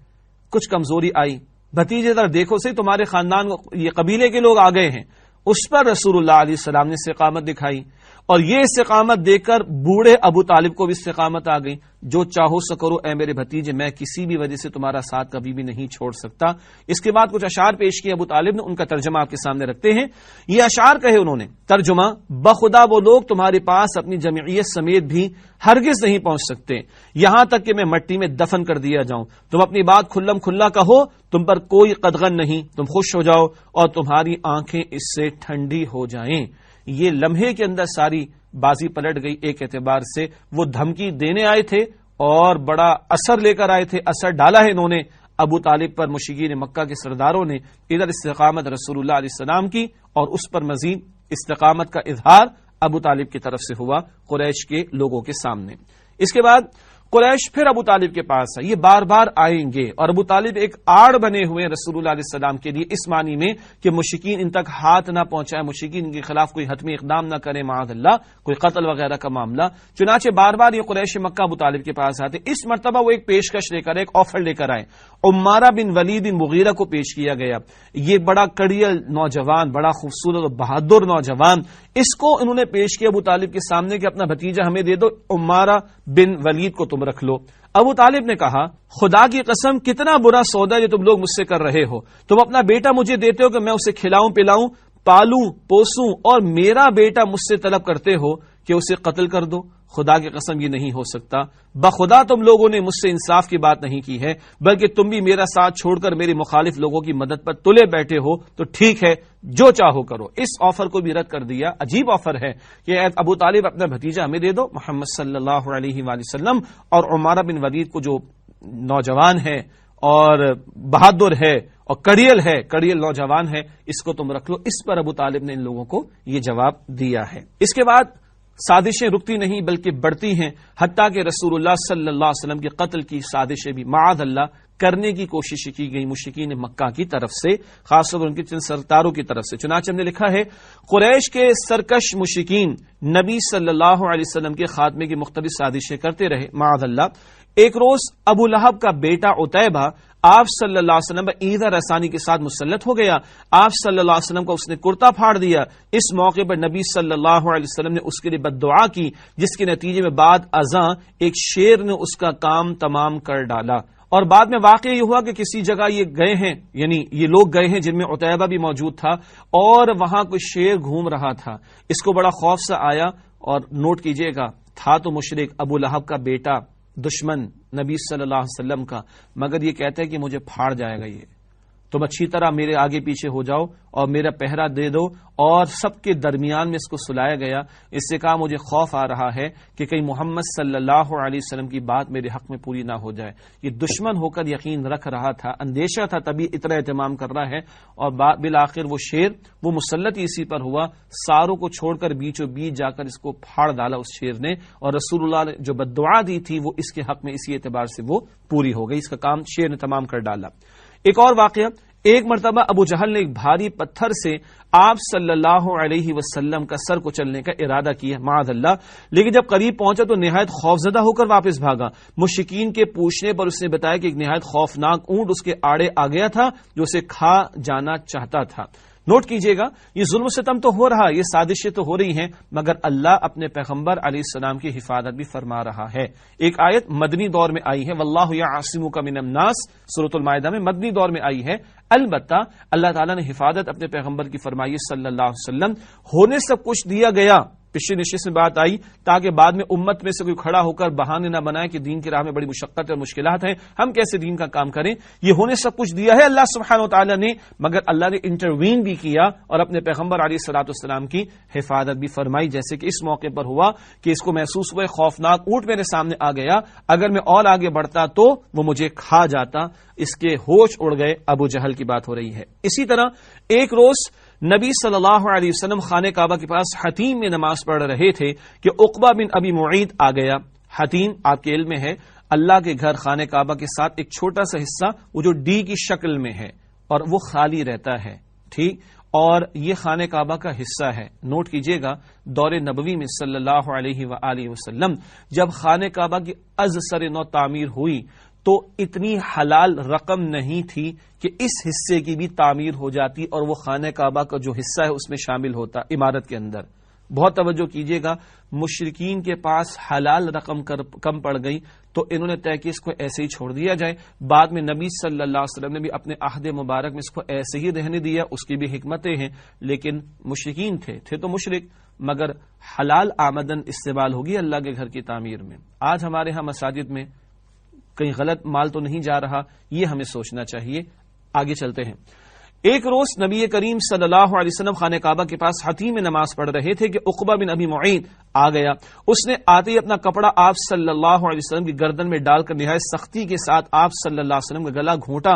[SPEAKER 1] کچھ کمزوری آئی، بھتیجے ذرا دیکھو صحیح تمہارے خاندان یہ قبیلے کے لوگ آ گئے ہیں، اس پر رسول اللہ علیہ السلام نے استقامت دکھائی، اور یہ استقامت دیکھ کر بوڑھے ابو طالب کو بھی استقامت آ گئی، جو چاہو سو کرو اے میرے بھتیجے، میں کسی بھی وجہ سے تمہارا ساتھ کبھی بھی نہیں چھوڑ سکتا۔ اس کے بعد کچھ اشعار پیش کیے ابو طالب نے، ان کا ترجمہ آپ کے سامنے رکھتے ہیں۔ یہ اشعار کہے انہوں نے، ترجمہ، بخدا وہ لوگ تمہارے پاس اپنی جمعیت سمیت بھی ہرگز نہیں پہنچ سکتے، یہاں تک کہ میں مٹی میں دفن کر دیا جاؤں۔ تم اپنی بات کھلم کھلا کہو، تم پر کوئی قدغن نہیں، تم خوش ہو جاؤ اور تمہاری آنکھیں اس سے ٹھنڈی ہو جائیں۔ یہ لمحے کے اندر ساری بازی پلٹ گئی۔ ایک اعتبار سے وہ دھمکی دینے آئے تھے اور بڑا اثر لے کر آئے تھے، اثر ڈالا ہے انہوں نے ابو طالب پر، مشرکین مکہ کے سرداروں نے۔ ادھر استقامت رسول اللہ علیہ السلام کی اور اس پر مزید استقامت کا اظہار ابو طالب کی طرف سے ہوا قریش کے لوگوں کے سامنے۔ اس کے بعد قریش پھر ابو طالب کے پاس ہے، یہ بار بار آئیں گے، اور ابو طالب ایک آڑ بنے ہوئے رسول اللہ علیہ السلام کے لیے، اس معنی میں کہ مشرکین ان تک ہاتھ نہ پہنچائے، مشرکین کے خلاف کوئی حتمی اقدام نہ کرے، معاذ اللہ کوئی قتل وغیرہ کا معاملہ۔ چنانچہ بار بار یہ قریش مکہ ابو طالب کے پاس آتے، اس مرتبہ وہ ایک پیشکش لے کر، ایک آفر لے کر آئے، عمارہ بن ولید بن مغیرہ کو پیش کیا گیا۔ یہ بڑا کڑیل نوجوان، بڑا خوبصورت اور بہادر نوجوان، اس کو انہوں نے پیش کیا ابو طالب کے سامنے کہ اپنا بھتیجا ہمیں دے دو، عمارہ بن ولید کو تم رکھ لو۔ ابو طالب نے کہا خدا کی قسم کتنا برا سودا جو تم لوگ مجھ سے کر رہے ہو، تم اپنا بیٹا مجھے دیتے ہو کہ میں اسے کھلاؤں پلاؤں، پالوں پوسوں، اور میرا بیٹا مجھ سے طلب کرتے ہو کہ اسے قتل کر دو۔ خدا کی قسم یہ نہیں ہو سکتا، بخدا تم لوگوں نے مجھ سے انصاف کی بات نہیں کی ہے، بلکہ تم بھی میرا ساتھ چھوڑ کر میرے مخالف لوگوں کی مدد پر تلے بیٹھے ہو، تو ٹھیک ہے جو چاہو کرو۔ اس آفر کو بھی رد کر دیا۔ عجیب آفر ہے کہ ابو طالب اپنا بھتیجا ہمیں دے دو، محمد صلی اللہ علیہ وآلہ وسلم، اور عمارہ بن ولید کو جو نوجوان ہے اور بہادر ہے اور کڑیل نوجوان ہے، اس کو تم رکھ لو۔ اس پر ابو طالب نے ان لوگوں کو یہ جواب دیا ہے۔ اس کے بعد سازشیں رکتی نہیں بلکہ بڑھتی ہیں، حتیٰ کہ رسول اللہ صلی اللہ علیہ وسلم کے قتل کی سازشیں بھی معاذ اللہ کرنے کی کوشش کی گئی مشرکین مکہ کی طرف سے، خاص طور پر ان کے چند سرداروں کی طرف سے۔ چنانچہ ہم نے لکھا ہے قریش کے سرکش مشرکین نبی صلی اللہ علیہ وسلم کے خاتمے کی مختلف سازشیں کرتے رہے معاذ اللہ۔ ایک روز ابو لہب کا بیٹا عتیبہ آپ صلی اللہ علیہ وسلم ایذا رسانی کے ساتھ مسلط ہو گیا۔ آپ صلی اللہ علیہ وسلم کو اس نے کرتا پھاڑ دیا۔ اس موقع پر نبی صلی اللہ علیہ وسلم نے اس کے لیے بد دعا کی، جس کے نتیجے میں بعد ازاں ایک شیر نے اس کا کام تمام کر ڈالا۔ اور بعد میں واقعہ یہ ہوا کہ کسی جگہ یہ گئے ہیں، یعنی یہ لوگ گئے ہیں جن میں عتیبہ بھی موجود تھا، اور وہاں کوئی شیر گھوم رہا تھا۔ اس کو بڑا خوف سا آیا، اور نوٹ کیجئے گا تھا تو مشرک ابو لہب کا بیٹا، دشمن نبی صلی اللہ علیہ وسلم کا، مگر یہ کہتا ہے کہ مجھے پھاڑ جائے گا یہ، تم اچھی طرح میرے آگے پیچھے ہو جاؤ اور میرا پہرا دے دو۔ اور سب کے درمیان میں اس کو سلایا گیا۔ اس سے کہا مجھے خوف آ رہا ہے کہ کہیں محمد صلی اللہ علیہ وسلم کی بات میرے حق میں پوری نہ ہو جائے۔ یہ دشمن ہو کر یقین رکھ رہا تھا، اندیشہ تھا، تبھی اتنا اہتمام کر رہا ہے۔ اور بالآخر وہ شیر وہ مسلط اسی پر ہوا، ساروں کو چھوڑ کر بیچوں بیچ جا کر اس کو پھاڑ ڈالا اس شیر نے، اور رسول اللہ نے جو بددعا دی تھی وہ اس کے حق میں اسی اعتبار سے وہ پوری ہو گئی، اس کا کام شیر نے تمام کر ڈالا۔ ایک اور واقعہ، ایک مرتبہ ابو جہل نے ایک بھاری پتھر سے آپ صلی اللہ علیہ وسلم کا سر کچلنے کا ارادہ کیا معاذ اللہ، لیکن جب قریب پہنچا تو نہایت خوفزدہ ہو کر واپس بھاگا۔ مشرکین کے پوچھنے پر اس نے بتایا کہ ایک نہایت خوفناک اونٹ اس کے آڑے آ گیا تھا جو اسے کھا جانا چاہتا تھا۔ نوٹ کیجئے گا یہ ظلم و ستم تو ہو رہا، یہ سازشیں تو ہو رہی ہیں، مگر اللہ اپنے پیغمبر علیہ السلام کی حفاظت بھی فرما رہا ہے۔ ایک آیت مدنی دور میں آئی ہے، واللہ یعصمک من الناس، سورۃ المائدہ میں مدنی دور میں آئی ہے۔ البتہ اللہ تعالیٰ نے حفاظت اپنے پیغمبر کی فرمائی صلی اللہ علیہ وسلم، ہونے سب کچھ دیا گیا۔ پچھلی نشست میں بات آئی تاکہ بعد میں امت میں سے کوئی کھڑا ہو کر بہانے نہ بنائے کہ دین کی راہ میں بڑی مشقت اور مشکلات ہیں، ہم کیسے دین کا کام کریں۔ یہ ہونے سب کچھ دیا ہے اللہ سبحانہ و تعالیٰ نے، مگر اللہ نے انٹروین بھی کیا اور اپنے پیغمبر علیہ الصلوۃ والسلام کی حفاظت بھی فرمائی، جیسے کہ اس موقع پر ہوا کہ اس کو محسوس ہوا خوفناک اونٹ میرے سامنے آ گیا، اگر میں اور آگے بڑھتا تو وہ مجھے کھا جاتا۔ اس کے ہوش اڑ گئے۔ ابو جہل کی بات ہو رہی ہے۔ اسی طرح ایک روز نبی صلی اللہ علیہ وسلم خانہ کعبہ کے پاس حتیم میں نماز پڑھ رہے تھے کہ عقبہ بن ابی معیط آ گیا۔ حتیم آپ کے علم میں ہے اللہ کے گھر خانہ کعبہ کے ساتھ ایک چھوٹا سا حصہ وہ جو ڈی کی شکل میں ہے اور وہ خالی رہتا ہے، ٹھیک، اور یہ خانہ کعبہ کا حصہ ہے۔ نوٹ کیجئے گا دور نبوی میں صلی اللہ علیہ وآلہ وسلم جب خانہ کعبہ کی از سر نو تعمیر ہوئی تو اتنی حلال رقم نہیں تھی کہ اس حصے کی بھی تعمیر ہو جاتی اور وہ خانہ کعبہ کا جو حصہ ہے اس میں شامل ہوتا عمارت کے اندر۔ بہت توجہ کیجئے گا، مشرکین کے پاس حلال رقم کم پڑ گئی تو انہوں نے طے کیا اس کو ایسے ہی چھوڑ دیا جائے۔ بعد میں نبی صلی اللہ علیہ وسلم نے بھی اپنے عہد مبارک میں اس کو ایسے ہی رہنے دیا، اس کی بھی حکمتیں ہیں، لیکن مشرکین تھے تو مشرک، مگر حلال آمدن استعمال ہوگی اللہ کے گھر کی تعمیر میں۔ آج ہمارے ہاں مساجد میں کہیں غلط مال تو نہیں جا رہا، یہ ہمیں سوچنا چاہیے۔ آگے چلتے ہیں۔ ایک روز نبی کریم صلی اللہ علیہ وسلم خانہ کعبہ کے پاس حتیم میں نماز پڑھ رہے تھے کہ عقبہ بن ابی معیط آ گیا. اس نے آتے ہی اپنا کپڑا آپ صلی اللہ علیہ وسلم کی گردن میں ڈال کر نہایت سختی کے ساتھ آپ صلی اللہ علیہ وسلم کا گلا گھونٹا.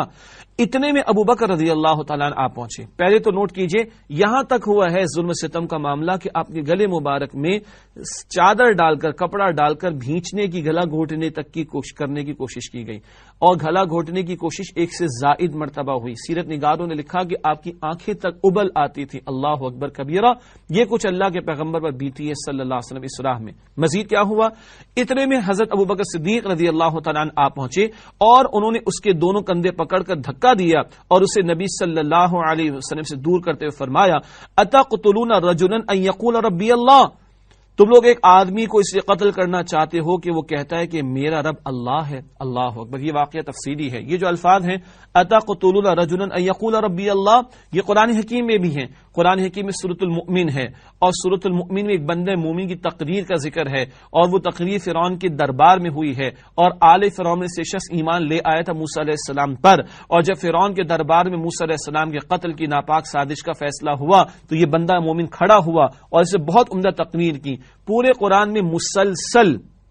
[SPEAKER 1] اتنے میں ابو بکر رضی اللہ تعالیٰ عنہ آپ پہنچے. پہلے تو نوٹ کیجئے یہاں تک ہوا ہے ظلم ستم کا معاملہ کہ آپ کے گلے مبارک میں چادر ڈال کر کپڑا ڈال کر بھینچنے کی گلا گھونٹنے تک کی کرنے کی کوشش کی گئی اور گلا گھونٹنے کی کوشش ایک سے زائد مرتبہ ہوئی. سیرت نگاروں نے لکھا کہ آپ کی آنکھیں تک ابل آتی تھی. اللہ اکبر کبیرہ. یہ کچھ اللہ کے پیغمبر پر بیتی ہے صلی اللہ علیہ وسلم اس راہ میں. مزید کیا ہوا؟ اتنے میں حضرت ابو بکر صدیق رضی اللہ تعالیٰ عنہ آپ پہنچے اور انہوں نے اس کے دونوں کندھے پکڑ کر دھکا دیا اور اسے نبی صلی اللہ علیہ وسلم سے دور کرتے ہوئے فرمایا اتقتلون رجلا ان یقول ربی اللہ، تم لوگ ایک آدمی کو اس لیے قتل کرنا چاہتے ہو کہ وہ کہتا ہے کہ میرا رب اللہ ہے. اللہ اکبر. یہ واقعہ تفصیلی ہے. یہ جو الفاظ ہیں اتقتلون رجلا ان یقول ربی اللہ، یہ قرآن حکیم میں بھی ہیں. قرآن حکیم میں سورۃ المؤمن ہے اور سورۃ المؤمن میں ایک بندہ مومن کی تقریر کا ذکر ہے اور وہ تقریر فرعون کے دربار میں ہوئی ہے اور آل فرعون سے شخص ایمان لے آیا تھا موسیٰ علیہ السلام پر، اور جب فرعون کے دربار میں موسیٰ علیہ السلام کے قتل کی ناپاک سازش کا فیصلہ ہوا تو یہ بندہ مومن کھڑا ہوا اور اسے بہت عمدہ تقریر کی. پورے قرآن میں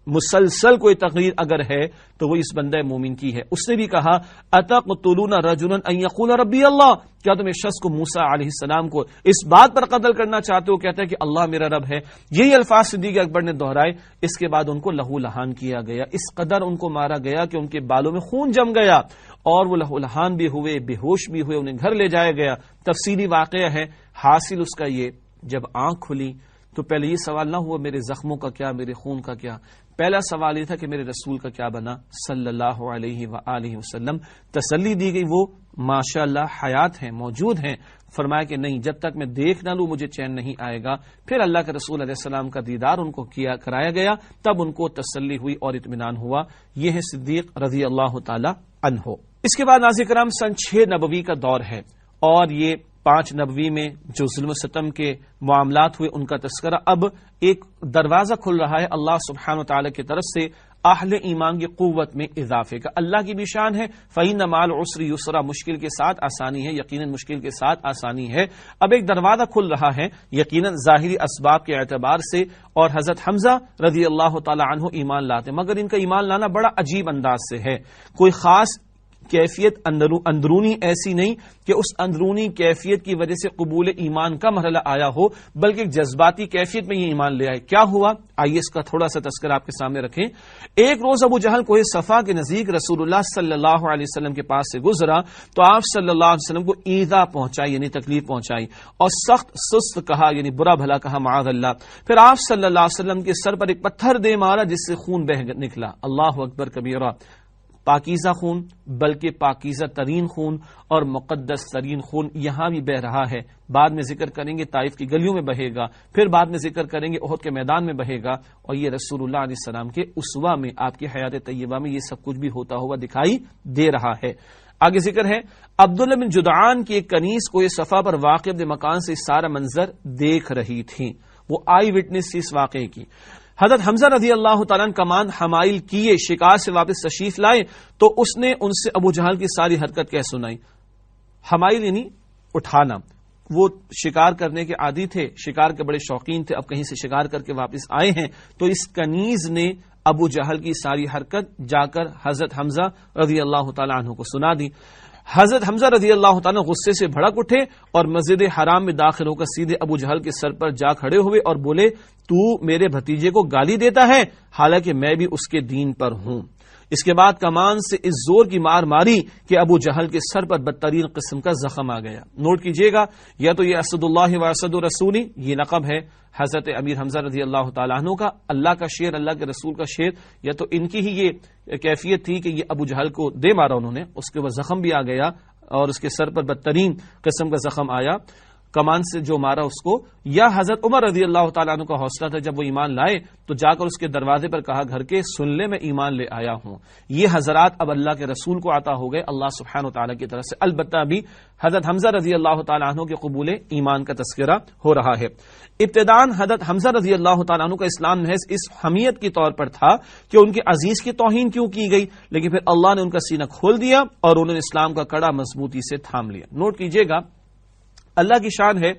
[SPEAKER 1] مسلسل کوئی تقریر اگر ہے تو وہ اس بندہ مومن کی ہے. اس نے بھی کہا اتقتلون رجلا ان یقول ربی اللہ، کیا تم اس شخص کو موسیٰ علیہ السلام کو اس بات پر قتل کرنا چاہتے ہو کہتا ہے کہ اللہ میرا رب ہے. یہی الفاظ صدیق اکبر نے دہرائے. اس کے بعد ان کو لہو لہان کیا گیا. اس قدر ان کو مارا گیا کہ ان کے بالوں میں خون جم گیا اور وہ لہو لہان بھی ہوئے، بے ہوش بھی ہوئے، انہیں گھر لے جایا گیا. تفصیلی واقعہ ہے. حاصل اس کا یہ، جب آنکھ کھلی تو پہلے یہ سوال نہ ہوا میرے زخموں کا کیا، میرے خون کا کیا. پہلا سوال یہ تھا کہ میرے رسول کا کیا بنا صلی اللہ علیہ وآلہ وسلم. تسلی دی گئی وہ ماشاء اللہ حیات ہیں، موجود ہیں. فرمایا کہ نہیں، جب تک میں دیکھ نہ لوں مجھے چین نہیں آئے گا. پھر اللہ کے رسول علیہ السلام کا دیدار ان کو کرایا گیا، تب ان کو تسلی ہوئی اور اطمینان ہوا. یہ ہے صدیق رضی اللہ تعالی عنہ. اس کے بعد ناظرین کرام سن 6 نبوی کا دور ہے اور یہ 5 نبوی میں جو ظلم و ستم کے معاملات ہوئے ان کا تذکرہ. اب ایک دروازہ کھل رہا ہے اللہ سبحانہ وتعالی کی طرف سے اہل ایمان کی قوت میں اضافے کا. اللہ کی بھی شان ہے فَإِنَّ مَعَ الْعُسْرِ يُسْرًا، مشکل کے ساتھ آسانی ہے، یقیناً مشکل کے ساتھ آسانی ہے. اب ایک دروازہ کھل رہا ہے یقیناً ظاہری اسباب کے اعتبار سے، اور حضرت حمزہ رضی اللہ تعالی عنہ ایمان لاتے، مگر ان کا ایمان لانا بڑا عجیب انداز سے ہے. کوئی خاص کیفیت اندرونی ایسی نہیں کہ اس اندرونی کیفیت کی وجہ سے قبول ایمان کا مرحلہ آیا ہو، بلکہ ایک جذباتی کیفیت میں یہ ایمان لے آئے. کیا ہوا؟ آئیے اس کا تھوڑا سا تذکرہ آپ کے سامنے رکھیں. ایک روز ابو جہل کوہ صفا کے نزدیک رسول اللہ صلی اللہ علیہ وسلم کے پاس سے گزرا تو آپ صلی اللہ علیہ وسلم کو ایذا پہنچائی، یعنی تکلیف پہنچائی، اور سخت سست کہا، یعنی برا بھلا کہا، معاذ اللہ. پھر آپ صلی اللہ علیہ وسلم کے سر پر ایک پتھر دے مارا جس سے خون بہہ نکلا. اللہ اکبر کبیرہ. پاکیزہ خون، بلکہ پاکیزہ ترین خون اور مقدس ترین خون یہاں بھی بہ رہا ہے. بعد میں ذکر کریں گے طائف کی گلیوں میں بہے گا، پھر بعد میں ذکر کریں گے احد کے میدان میں بہے گا، اور یہ رسول اللہ علیہ السلام کے اسوہ میں، آپ کی حیات طیبہ میں یہ سب کچھ بھی ہوتا ہوا دکھائی دے رہا ہے. آگے ذکر ہے عبداللہ بن جدعان کی ایک کنیز کوہ صفا پر واقع اپنے مکان سے سارا منظر دیکھ رہی تھی. وہ آئی وٹنس تھی اس واقعے کی. حضرت حمزہ رضی اللہ تعالیٰ عنہ کمان حمائل کیے، شکار سے واپس تشریف لائے تو اس نے ان سے ابو جہل کی ساری حرکت کہہ سنائی. حمائل یعنی اٹھانا. وہ شکار کرنے کے عادی تھے، شکار کے بڑے شوقین تھے. اب کہیں سے شکار کر کے واپس آئے ہیں تو اس کنیز نے ابو جہل کی ساری حرکت جا کر حضرت حمزہ رضی اللہ تعالیٰ عنہ کو سنا دی. حضرت حمزہ رضی اللہ تعالیٰ غصے سے بھڑک اٹھے اور مسجد حرام میں داخل ہو کر سیدھے ابو جہل کے سر پر جا کھڑے ہوئے اور بولے تو میرے بھتیجے کو گالی دیتا ہے حالانکہ میں بھی اس کے دین پر ہوں. اس کے بعد کمان سے اس زور کی مار ماری کہ ابو جہل کے سر پر بدترین قسم کا زخم آ گیا. نوٹ کیجئے گا یا تو یہ اسد اللہ و اسد رسولی یہ لقب ہے حضرت امیر حمزہ رضی اللہ تعالیٰ عنہ کا، اللہ کا شیر، اللہ کے رسول کا شیر، یا تو ان کی ہی یہ کیفیت تھی کہ یہ ابو جہل کو دے مارا انہوں نے، اس کے بعد زخم بھی آ گیا اور اس کے سر پر بدترین قسم کا زخم آیا کمان سے جو مارا اس کو. یا حضرت عمر رضی اللہ تعالیٰ عنہ کا حوصلہ تھا، جب وہ ایمان لائے تو جا کر اس کے دروازے پر کہا گھر کے سن لے میں ایمان لے آیا ہوں. یہ حضرات اب اللہ کے رسول کو عطا ہو گئے اللہ سبحانہ و تعالیٰ کی طرف سے. البتہ ابھی حضرت حمزہ رضی اللہ تعالیٰ عنہ کے قبول ایمان کا تذکرہ ہو رہا ہے. ابتداً حضرت حمزہ رضی اللہ تعالیٰ عنہ کا اسلام محض اس حمیت کی طور پر تھا کہ ان کے عزیز کی توہین کیوں کی گئی، لیکن پھر اللہ نے ان کا سینہ کھول دیا اور انہوں نے اسلام کا کڑا مضبوطی سے تھام لیا. نوٹ کیجئے گا اللہ کی شان ہے.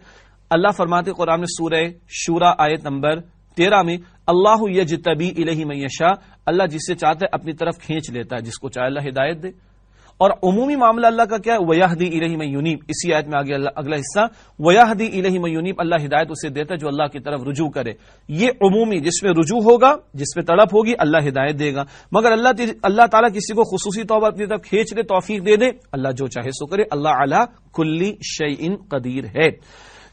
[SPEAKER 1] اللہ فرماتے قرآن میں سورہ شورا آیت نمبر 13 میں اللہ یجتبی الیہ من یشاء، اللہ جس سے چاہتا ہے اپنی طرف کھینچ لیتا ہے، جس کو چاہے اللہ ہدایت دے۔ اور عمومی معاملہ اللہ کا کیا ہے؟ وَيَهْدِي إِلَيْهِ مَن يُنِيبُ، اسی آیت میں آگے اگلا حصہ وَيَهْدِي إِلَيْهِ مَن يُنِيبُ، اللہ ہدایت اسے دیتا ہے جو اللہ کی طرف رجوع کرے۔ یہ عمومی، جس میں رجوع ہوگا، جس پہ تڑپ ہوگی، اللہ ہدایت دے گا۔ مگر اللہ تعالیٰ کسی کو خصوصی طور پر اپنی طرف کھینچ دے، توفیق دے دے، اللہ جو چاہے سو کرے، اللہ علی کل شیء قدیر ہے۔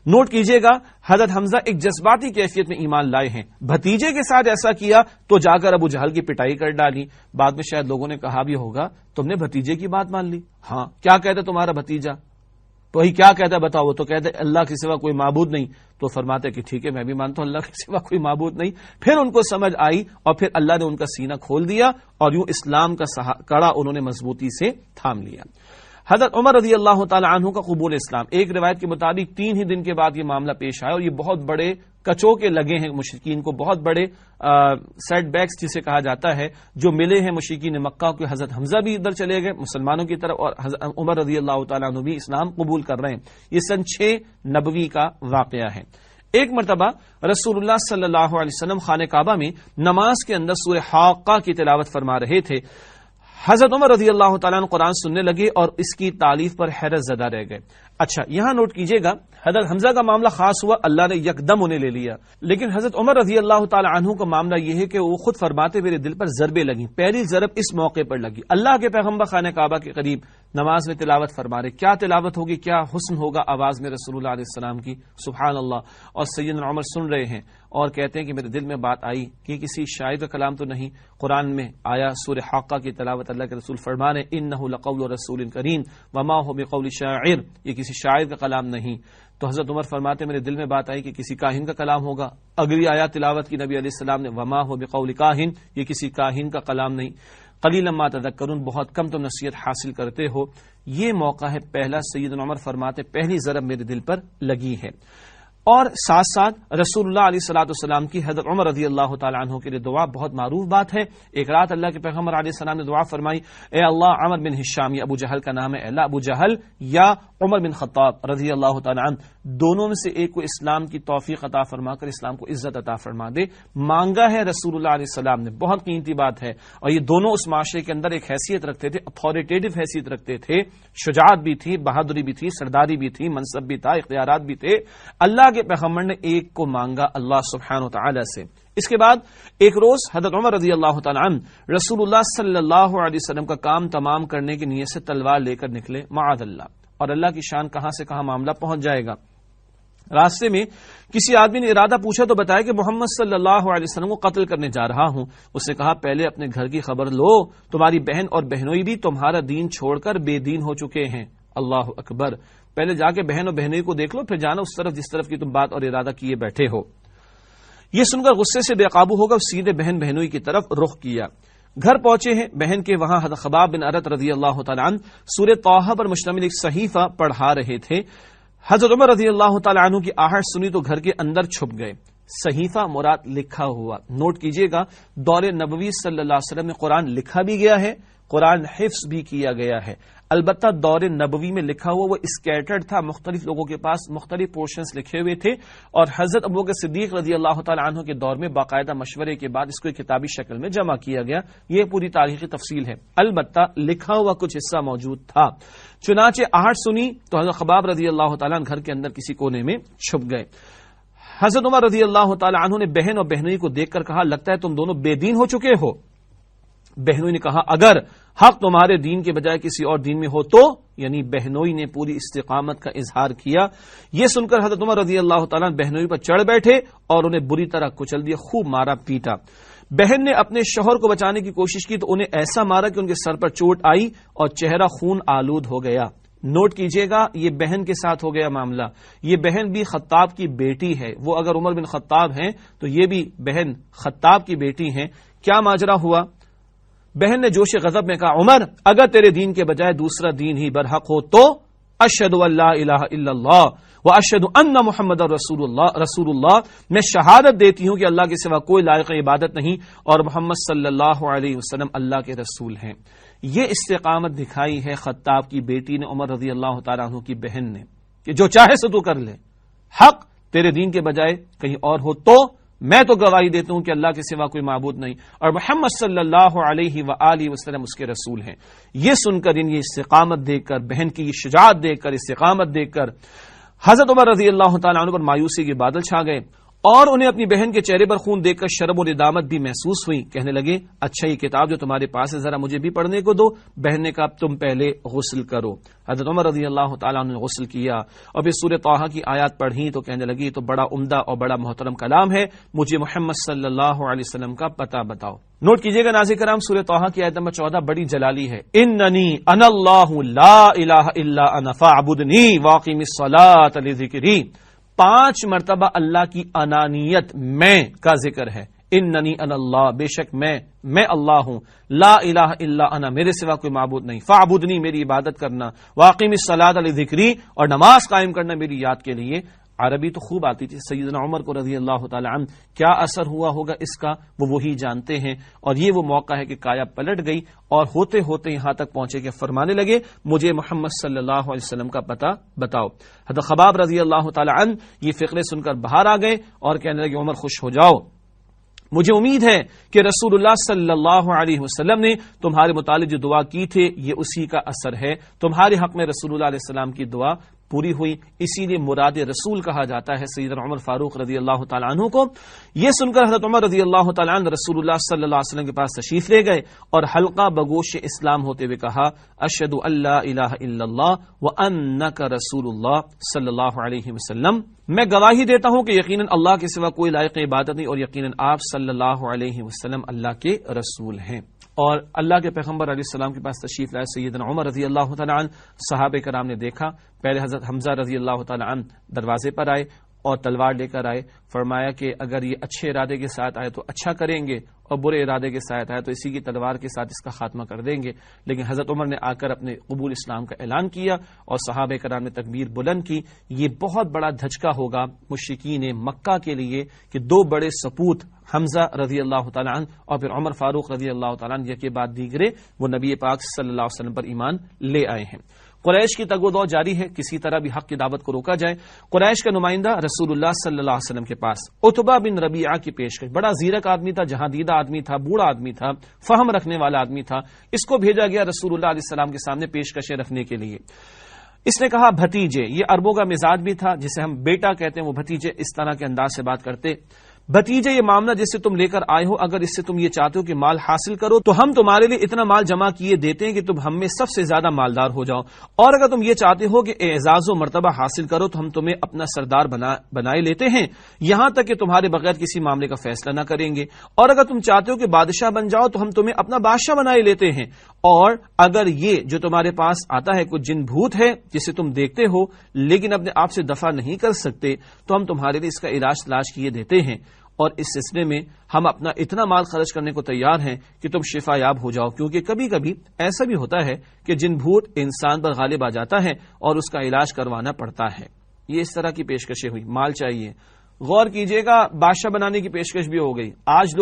[SPEAKER 1] نوٹ کیجئے گا، حضرت حمزہ ایک جذباتی کیفیت میں ایمان لائے ہیں۔ بھتیجے کے ساتھ ایسا کیا تو جا کر ابو جہل کی پٹائی کر ڈالی۔ بعد میں شاید لوگوں نے کہا بھی ہوگا تم نے بھتیجے کی بات مان لی۔ ہاں، کیا کہتا تمہارا بھتیجا؟ تو وہی کیا کہتا ہے بتاؤ؟ وہ تو کہتے اللہ کے سوا کوئی معبود نہیں۔ تو فرماتے کہ ٹھیک ہے، میں بھی مانتا ہوں اللہ کے سوا کوئی معبود نہیں۔ پھر ان کو سمجھ آئی اور پھر اللہ نے ان کا سینہ کھول دیا اور یوں اسلام کا کڑا انہوں نے مضبوطی سے تھام لیا۔ حضرت عمر رضی اللہ تعالی عنہ کا قبول اسلام، ایک روایت کے مطابق 3 ہی دن کے بعد یہ معاملہ پیش آیا، اور یہ بہت بڑے کچوکے لگے ہیں مشرکین کو، بہت بڑے سیٹ بیکس جسے کہا جاتا ہے جو ملے ہیں مشرکین مکہ کو۔ حضرت حمزہ بھی ادھر چلے گئے مسلمانوں کی طرف، اور حضرت عمر رضی اللہ تعالی عنہ بھی اسلام قبول کر رہے ہیں۔ یہ سن 6 نبوی کا واقعہ ہے۔ ایک مرتبہ رسول اللہ صلی اللہ علیہ وسلم خانہ کعبہ میں نماز کے اندر سورہ حاقہ کی تلاوت فرما رہے تھے۔ حضرت عمر رضی اللہ تعالیٰ عنہ قرآن سننے لگے اور اس کی تعریف پر حیرت زدہ رہ گئے۔ اچھا، یہاں نوٹ کیجئے گا، حضرت حمزہ کا معاملہ خاص ہوا، اللہ نے یکدم انہیں لے لیا۔ لیکن حضرت عمر رضی اللہ تعالی عنہ کا معاملہ یہ ہے کہ وہ خود فرماتے میرے دل پر ضربیں لگیں، پہلی ضرب اس موقع پر لگی۔ اللہ کے پیغمبر خانہ کعبہ کے قریب نماز میں تلاوت فرما رہے، کیا تلاوت ہوگی، کیا حسن ہوگا آواز میں رسول اللہ علیہ السلام کی، سبحان اللہ۔ اور سیدنا عمر سن رہے ہیں اور کہتے ہیں کہ میرے دل میں بات آئی کہ کسی شاعر کا کلام تو نہیں۔ قرآن میں آیا سورہ حاقہ کی تلاوت، اللہ کے رسول فرما رہے انہ لقول رسول کریم وما هو بقول شاعر، یہ کسی شاعر کا کلام نہیں۔ تو حضرت عمر فرماتے میرے دل میں بات آئی کہ کسی کاہن کا کلام ہوگا۔ اگلی آیات تلاوت کی نبی علیہ السلام نے وما هو بقول کاہن، یہ کسی کاہن کا کلام نہیں۔ قلیلا ما تذکرون، بہت کم تم نصیحت حاصل کرتے ہو۔ یہ موقع ہے پہلا، سیدنا عمر فرماتے پہلی ضرب میرے دل پر لگی ہے۔ اور ساتھ ساتھ رسول اللہ علیہ الصلوۃ والسلام کی حضرت عمر رضی اللہ تعالی عنہ کے لیے دعا بہت معروف بات ہے۔ ایک رات اللہ کے پیغمبر علیہ السلام نے دعا فرمائی، اے اللہ عمر بن ہشام، یہ ابو جہل کا نام ہے، اے اللہ ابو جہل یا عمر بن خطاب رضی اللہ تعالی عنہ، دونوں میں سے ایک کو اسلام کی توفیق عطا فرما کر اسلام کو عزت عطا فرما دے۔ مانگا ہے رسول اللہ علیہ السلام نے، بہت قیمتی بات ہے۔ اور یہ دونوں اس معاشرے کے اندر ایک حیثیت رکھتے تھے، اتھارٹیٹو حیثیت رکھتے تھے، شجاعت بھی تھی، بہادری بھی تھی، سرداری بھی تھی، منصب بھی تھا، اختیارات بھی تھے۔ اللہ کے پیغمبر نے ایک کو مانگا اللہ سبحانہ و تعالی سے۔ اس کے بعد ایک روز حضرت عمر رضی اللہ تعالی عنہ رسول اللہ صلی اللہ علیہ وسلم کا کام تمام کرنے کی نیت سے تلوار لے کر نکلے، معاذ اللہ، اور اللہ کی شان کہاں سے کہاں معاملہ پہنچ جائے گا۔ راستے میں کسی آدمی نے ارادہ پوچھا تو بتایا کہ محمد صلی اللہ علیہ وسلم کو قتل کرنے جا رہا ہوں۔ اس نے کہا پہلے اپنے گھر کی خبر لو، تمہاری بہن اور بہنوئی بھی تمہارا دین چھوڑ کر بے دین ہو چکے ہیں۔ اللہ اکبر، پہلے جا کے بہن اور بہنوئی کو دیکھ لو، پھر جانا اس طرف جس طرف کی تم بات اور ارادہ کیے بیٹھے ہو۔ یہ سن کر غصے سے بے قابو ہو کر سیدھے بہن بہنوئی کی طرف رخ کیا۔ گھر پہنچے ہیں، بہن کے وہاں حضرت خباب بن ارت رضی اللہ تعالی عنہ سورہ طٰہٰ پر مشتمل ایک صحیفہ پڑھا رہے تھے۔ حضرت عمر رضی اللہ تعالی عنہ کی آہٹ سنی تو گھر کے اندر چھپ گئے۔ صحیفہ مراد لکھا ہوا، نوٹ کیجئے گا، دور نبوی صلی اللہ علیہ وسلم میں قرآن لکھا بھی گیا ہے، قرآن حفظ بھی کیا گیا ہے۔ البتہ دور نبوی میں لکھا ہوا وہ اسکیٹرڈ تھا، مختلف لوگوں کے پاس مختلف پورشنز لکھے ہوئے تھے، اور حضرت ابوبکر صدیق رضی اللہ تعالی عنہ کے دور میں باقاعدہ مشورے کے بعد اس کو ایک کتابی شکل میں جمع کیا گیا۔ یہ پوری تاریخی تفصیل ہے، البتہ لکھا ہوا کچھ حصہ موجود تھا۔ چنانچہ آہٹ سنی تو حضرت خباب رضی اللہ تعالی عنہ گھر کے اندر کسی کونے میں چھپ گئے۔ حضرت عمر رضی اللہ تعالی عنہ نے بہن اور بہنوئی کو دیکھ کر کہا لگتا ہے تم دونوں بے دین ہو چکے ہو۔ بہنوئی نے کہا اگر حق تمہارے دین کے بجائے کسی اور دین میں ہو تو، یعنی بہنوئی نے پوری استقامت کا اظہار کیا۔ یہ سن کر حضرت عمر رضی اللہ تعالیٰ بہنوئی پر چڑھ بیٹھے اور انہیں بری طرح کچل دیا، خوب مارا پیٹا۔ بہن نے اپنے شوہر کو بچانے کی کوشش کی تو انہیں ایسا مارا کہ ان کے سر پر چوٹ آئی اور چہرہ خون آلود ہو گیا۔ نوٹ کیجئے گا، یہ بہن کے ساتھ ہو گیا معاملہ۔ یہ بہن بھی خطاب کی بیٹی ہے، وہ اگر عمر بن خطاب ہیں تو یہ بھی بہن خطاب کی بیٹی ہیں۔ کیا ماجرا ہوا؟ بہن نے جوش غضب میں کہا عمر اگر تیرے دین کے بجائے دوسرا دین ہی برحق ہو تو اشہد ان لا الہ الا اللہ واشہد ان محمد رسول اللہ، میں شہادت دیتی ہوں کہ اللہ کے سوا کوئی لائق عبادت نہیں اور محمد صلی اللہ علیہ وسلم اللہ کے رسول ہیں۔ یہ استقامت دکھائی ہے خطاب کی بیٹی نے عمر رضی اللہ تعالیٰ عنہ کی بہن نے کہ جو چاہے سو تو کر لے، حق تیرے دین کے بجائے کہیں اور ہو تو میں تو گواہی دیتا ہوں کہ اللہ کے سوا کوئی معبود نہیں اور محمد صلی اللہ علیہ وآلہ وسلم اس کے رسول ہیں۔ یہ سن کر یہ استقامت دیکھ کر، بہن کی یہ شجاعت دیکھ کر، استقامت دیکھ کر حضرت عمر رضی اللہ تعالیٰ عنہ پر مایوسی کے بادل چھا گئے اور انہیں اپنی بہن کے چہرے پر خون دیکھ کر شرم و ندامت بھی محسوس ہوئی۔ کہنے لگے اچھا یہ کتاب جو تمہارے پاس ہے ذرا مجھے بھی پڑھنے کو دو۔ بہن نے کہا تم پہلے غسل کرو۔ حضرت عمر رضی اللہ تعالیٰ عنہ نے غسل کیا اور پھر سورہ طٰہٰ کی آیات پڑھی تو کہنے لگی تو بڑا عمدہ اور بڑا محترم کلام ہے، مجھے محمد صلی اللہ علیہ وسلم کا پتہ بتاؤ۔ نوٹ کیجئے گا ناظرین کرام، سورہ طٰہٰ کی آیت نمبر 14 بڑی جلالی ہے۔ اننی انا اللہ لا الہ الا انا فاعبدنی واقم الصلاۃ لذکری۔ 5 مرتبہ اللہ کی انانیت میں کا ذکر ہے۔ اننی انا اللہ، بے شک میں اللہ ہوں، لا الہ الا انا، میرے سوا کوئی معبود نہیں، فاعبدنی، میری عبادت کرنا، واقم الصلاۃ لذکری، اور نماز قائم کرنا میری یاد کے لیے۔ عربی تو خوب آتی تھی سیدنا عمر کو رضی اللہ تعالی عنہ، کیا اثر ہوا ہوگا اس کا وہ وہی جانتے ہیں۔ اور یہ وہ موقع ہے کہ کایا پلٹ گئی اور ہوتے ہوتے یہاں تک پہنچے کہ فرمانے لگے مجھے محمد صلی اللہ علیہ وسلم کا پتہ بتاؤ۔ حضرت خباب رضی اللہ تعالی عنہ یہ فقرے سن کر باہر آ گئے اور کہنے لگے عمر خوش ہو جاؤ، مجھے امید ہے کہ رسول اللہ صلی اللہ علیہ وسلم نے تمہارے متعلق جو دعا کی تھی یہ اسی کا اثر ہے، تمہارے حق میں رسول اللہ علیہ السلام کی دعا پوری ہوئی، اسی لیے مراد رسول کہا جاتا ہے سیدنا عمر فاروق رضی اللہ تعالیٰ عنہ کو۔ یہ سن کر حضرت عمر رضی اللہ تعالیٰ عنہ رسول اللہ صلی اللہ علیہ وسلم کے پاس تشریف لے گئے اور حلقہ بگوش اسلام ہوتے ہوئے کہا اشہد ان لا الہ الا اللہ وانک رسول اللہ صلی اللہ علیہ وسلم، میں گواہی دیتا ہوں کہ یقیناً اللہ کے سوا کوئی لائق عبادت نہیں اور یقیناً آپ صلی اللہ علیہ وسلم اللہ کے رسول ہیں۔ اور اللہ کے پیغمبر علیہ السلام کے پاس تشریف لائے سیدنا عمر رضی اللہ تعالیٰ عنہ، صحابہ کرام نے دیکھا، پہلے حضرت حمزہ رضی اللہ تعالیٰ عنہ دروازے پر آئے اور تلوار لے کر آئے، فرمایا کہ اگر یہ اچھے ارادے کے ساتھ آئے تو اچھا کریں گے اور برے ارادے کے ساتھ آئے تو اسی کی تلوار کے ساتھ اس کا خاتمہ کر دیں گے۔ لیکن حضرت عمر نے آ کر اپنے قبول اسلام کا اعلان کیا اور صحابہ کرام نے تکبیر بلند کی۔ یہ بہت بڑا دھچکا ہوگا مشرکین مکہ کے لیے کہ 2 بڑے سپوت حمزہ رضی اللہ تعالیٰ عنہ اور پھر عمر فاروق رضی اللہ تعالیٰ عنہ کے بعد دیگرے وہ نبی پاک صلی اللہ علیہ وسلم پر ایمان لے آئے ہیں۔ قریش کی تگ و دو جاری ہے، کسی طرح بھی حق کی دعوت کو روکا جائے۔ قریش کا نمائندہ رسول اللہ صلی اللہ علیہ وسلم کے پاس عتبہ بن ربیعہ کی پیشکش، بڑا زیرک آدمی تھا، جہاں دیدہ آدمی تھا، بوڑھا آدمی تھا، فہم رکھنے والا آدمی تھا، اس کو بھیجا گیا رسول اللہ علیہ السلام کے سامنے پیشکشیں رکھنے کے لیے۔ اس نے کہا بھتیجے، یہ عربوں کا مزاج بھی تھا، جسے ہم بیٹا کہتے ہیں وہ بھتیجے اس طرح کے انداز سے بات کرتے۔ بھتیجے یہ معاملہ جس سے تم لے کر آئے ہو، اگر اس سے تم یہ چاہتے ہو کہ مال حاصل کرو تو ہم تمہارے لیے اتنا مال جمع کیے دیتے ہیں کہ تم ہم میں سب سے زیادہ مالدار ہو جاؤ، اور اگر تم یہ چاہتے ہو کہ اعزاز و مرتبہ حاصل کرو تو ہم تمہیں اپنا سردار بنائے لیتے ہیں، یہاں تک کہ تمہارے بغیر کسی معاملے کا فیصلہ نہ کریں گے، اور اگر تم چاہتے ہو کہ بادشاہ بن جاؤ تو ہم تمہیں اپنا بادشاہ بنائے لیتے ہیں، اور اگر یہ جو تمہارے پاس آتا ہے کوئی جن بھوت ہے جسے تم دیکھتے ہو لیکن اپنے آپ سے دفع نہیں کر سکتے تو ہم تمہارے لیے اس کا علاج تلاش کیے دیتے ہیں، اور اس سلسلے میں ہم اپنا اتنا مال خرچ کرنے کو تیار ہیں کہ تم شفا یاب ہو جاؤ، کیونکہ کبھی کبھی ایسا بھی ہوتا ہے کہ جن بھوت انسان پر غالب آ جاتا ہے اور اس کا علاج کروانا پڑتا ہے۔ یہ اس طرح کی پیشکشیں ہوئی، مال چاہیے۔ غور کیجئے گا بادشاہ بنانے کی پیشکش بھی ہو گئی۔ آج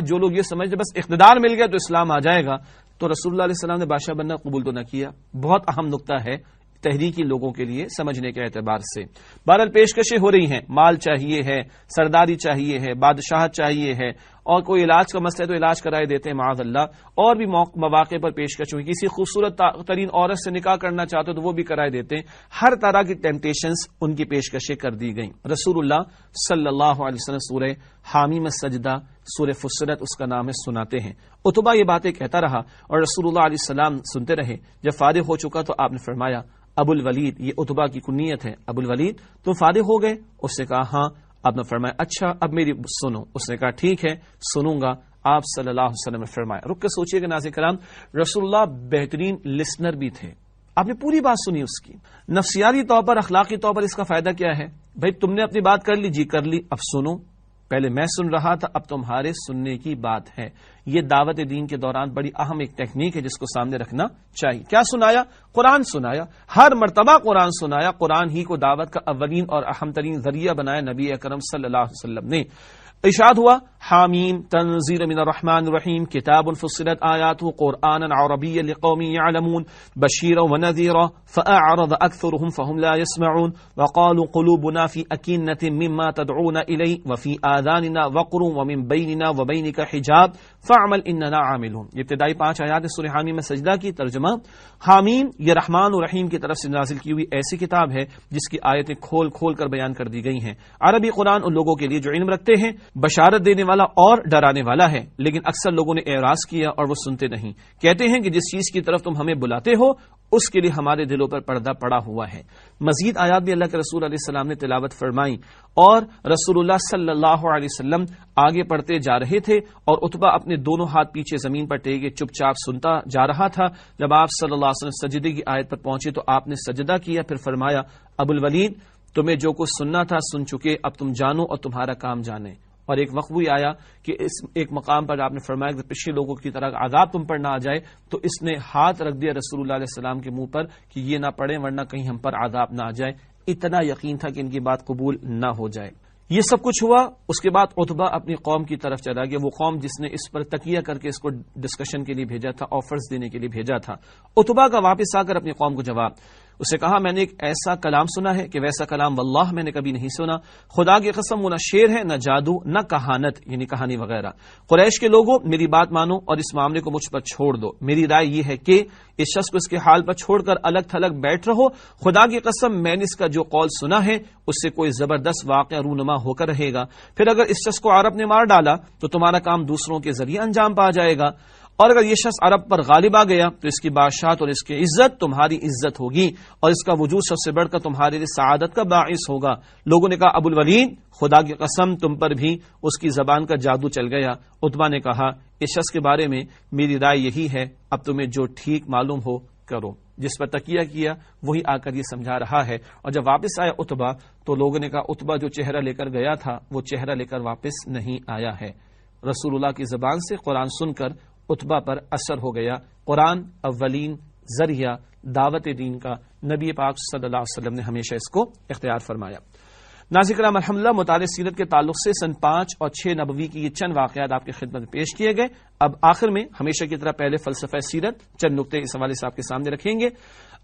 [SPEAKER 1] جو لوگ یہ سمجھتے بس اقتدار مل گیا تو اسلام آ جائے گا، تو رسول اللہ علیہ السلام نے بادشاہ بننا قبول تو نہ کیا۔ بہت اہم نقطہ ہے تحریکی لوگوں کے لیے سمجھنے کے اعتبار سے۔ بہرحال پیشکشیں ہو رہی ہیں، مال چاہیے ہے، سرداری چاہیے ہے، بادشاہت چاہیے ہے، اور کوئی علاج کا مسئلہ ہے تو علاج کرائے دیتے ہیں معاذ اللہ، اور بھی مواقع پر پیشکش ہوئی، کسی خوبصورت ترین عورت سے نکاح کرنا چاہتے تو وہ بھی کرائے دیتے ہیں، ہر طرح کی ٹیمپٹیشنز ان کی پیشکشیں کر دی گئیں۔ رسول اللہ صلی اللہ علیہ وسلم سورہ حامیم السجدہ، سورہ فصلت اس کا نام ہے، سناتے ہیں۔ عتبہ یہ باتیں کہتا رہا اور رسول اللہ علیہ السلام سنتے رہے۔ جب فارغ ہو چکا تو آپ نے فرمایا ابو الولید، یہ عتبہ کی کنیت ہے، ابو الولید تم فارغ ہو گئے؟ اس نے کہا ہاں۔ آپ نے فرمایا اچھا اب میری سنو۔ اس نے کہا ٹھیک ہے سنوں گا۔ آپ صلی اللہ علیہ وسلم نے فرمایا، رک کے سوچئے کہ ناظرین کرام، رسول اللہ بہترین لسنر بھی تھے، آپ نے پوری بات سنی اس کی، نفسیاتی طور پر اخلاقی طور پر اس کا فائدہ کیا ہے؟ بھائی تم نے اپنی بات کر لی، جی کر لی، اب سنو، پہلے میں سن رہا تھا اب تمہارے سننے کی بات ہے۔ یہ دعوت دین کے دوران بڑی اہم ایک ٹیکنیک ہے جس کو سامنے رکھنا چاہیے۔ کیا سنایا؟ قرآن سنایا، ہر مرتبہ قرآن سنایا، قرآن ہی کو دعوت کا اولین اور اہم ترین ذریعہ بنایا نبی اکرم صلی اللہ علیہ وسلم نے۔ ارشاد ہوا حامیم تنزیل من الرحمن الرحیم کتاب فصلت آیاته قرآنا عربیا لقوم یعلمون بشیرا ونذیرا فأعرض اکثرهم فهم لا يسمعون وقالوا قلوبنا في أكنة مما تدعون إليه وفي آذاننا وقر ومن بيننا وبينك حجاب فاعمل اننا عاملون. یہ ابتدائی 5 آیات سورہ حامیم میں سجدہ کی ترجمہ. حامیم یہ رحمان و رحیم کی طرف سے نازل کی ہوئی ایسی کتاب ہے جس کی آیتیں کھول کھول کر بیان کر دی گئی ہیں. عربی قرآن ان لوگوں کے لیے جو علم رکھتے ہیں، بشارت دینے والا اور ڈرانے والا ہے. لیکن اکثر لوگوں نے اعراض کیا اور وہ سنتے نہیں. کہتے ہیں کہ جس چیز کی طرف تم ہمیں بلاتے ہو اس کے لیے ہمارے دلوں پر پردہ پڑا ہوا ہے. مزید آیات بھی اللہ کے رسول علیہ السلام نے تلاوت فرمائی اور رسول اللہ صلی اللہ علیہ وسلم آگے پڑھتے جا رہے تھے اور عتبہ اپنے دونوں ہاتھ پیچھے زمین پر ٹیکے چپ چاپ سنتا جا رہا تھا. جب آپ صلی اللہ علیہ وسلم سجدے کی آیت پر پہنچے تو آپ نے سجدہ کیا، پھر فرمایا ابو الولید تمہیں جو کچھ سننا تھا سن چکے، اب تم جانو اور تمہارا کام جانے. اور ایک وقت بھی آیا کہ اس ایک مقام پر آپ نے فرمایا کہ پچھلے لوگوں کی طرح عذاب تم پر نہ آ جائے، تو اس نے ہاتھ رکھ دیا رسول اللہ علیہ السلام کے منہ پر کہ یہ نہ پڑھیں ورنہ کہیں ہم پر عذاب نہ آ جائے. اتنا یقین تھا کہ ان کی بات قبول نہ ہو جائے. یہ سب کچھ ہوا. اس کے بعد عتبہ اپنی قوم کی طرف چلا گیا، وہ قوم جس نے اس پر تکیہ کر کے اس کو ڈسکشن کے لیے بھیجا تھا، آفرز دینے کے لیے بھیجا تھا. عتبہ کا واپس آ کر اپنی قوم کو جواب، اسے کہا میں نے ایک ایسا کلام سنا ہے کہ ویسا کلام واللہ میں نے کبھی نہیں سنا. خدا کی قسم وہ نہ شعر ہے نہ جادو نہ کہانت یعنی کہانی وغیرہ. قریش کے لوگوں میری بات مانو اور اس معاملے کو مجھ پر چھوڑ دو. میری رائے یہ ہے کہ اس شخص کو اس کے حال پر چھوڑ کر الگ تھلگ بیٹھ رہو. خدا کی قسم میں نے اس کا جو قول سنا ہے اس سے کوئی زبردست واقعہ رونما ہو کر رہے گا. پھر اگر اس شخص کو عرب نے مار ڈالا تو تمہارا کام دوسروں کے ذریعے انجام پا جائے گا، اور اگر یہ شخص عرب پر غالب آ گیا تو اس کی بادشاہت اور اس کی عزت تمہاری عزت ہوگی اور اس کا وجود سب سے بڑھ کر تمہارے لیے سعادت کا باعث ہوگا. لوگوں نے کہا ابو الولید خدا کی قسم تم پر بھی اس کی زبان کا جادو چل گیا. عتبہ نے کہا اس شخص کے بارے میں میری رائے یہی ہے، اب تمہیں جو ٹھیک معلوم ہو کرو. جس پر تکیہ کیا وہی آ کر یہ سمجھا رہا ہے. اور جب واپس آیا عتبہ تو لوگوں نے کہا عتبہ جو چہرہ لے کر گیا تھا وہ چہرہ لے کر واپس نہیں آیا ہے. رسول اللہ کی زبان سے قرآن سن کر عتبہ پر اثر ہو گیا. قرآن اولین ذریعہ دعوت دین کا نبی پاک صلی اللہ علیہ وسلم نے ہمیشہ اس کو اختیار فرمایا. ناظرین کرام الحمدللہ مطالعہ سیرت کے تعلق سے سن 5 اور 6 نبوی کی یہ چند واقعات آپ کی خدمت میں پیش کیے گئے. اب آخر میں ہمیشہ کی طرح پہلے فلسفہ سیرت چند نقطے اس حوالے سے آپ کے سامنے رکھیں گے.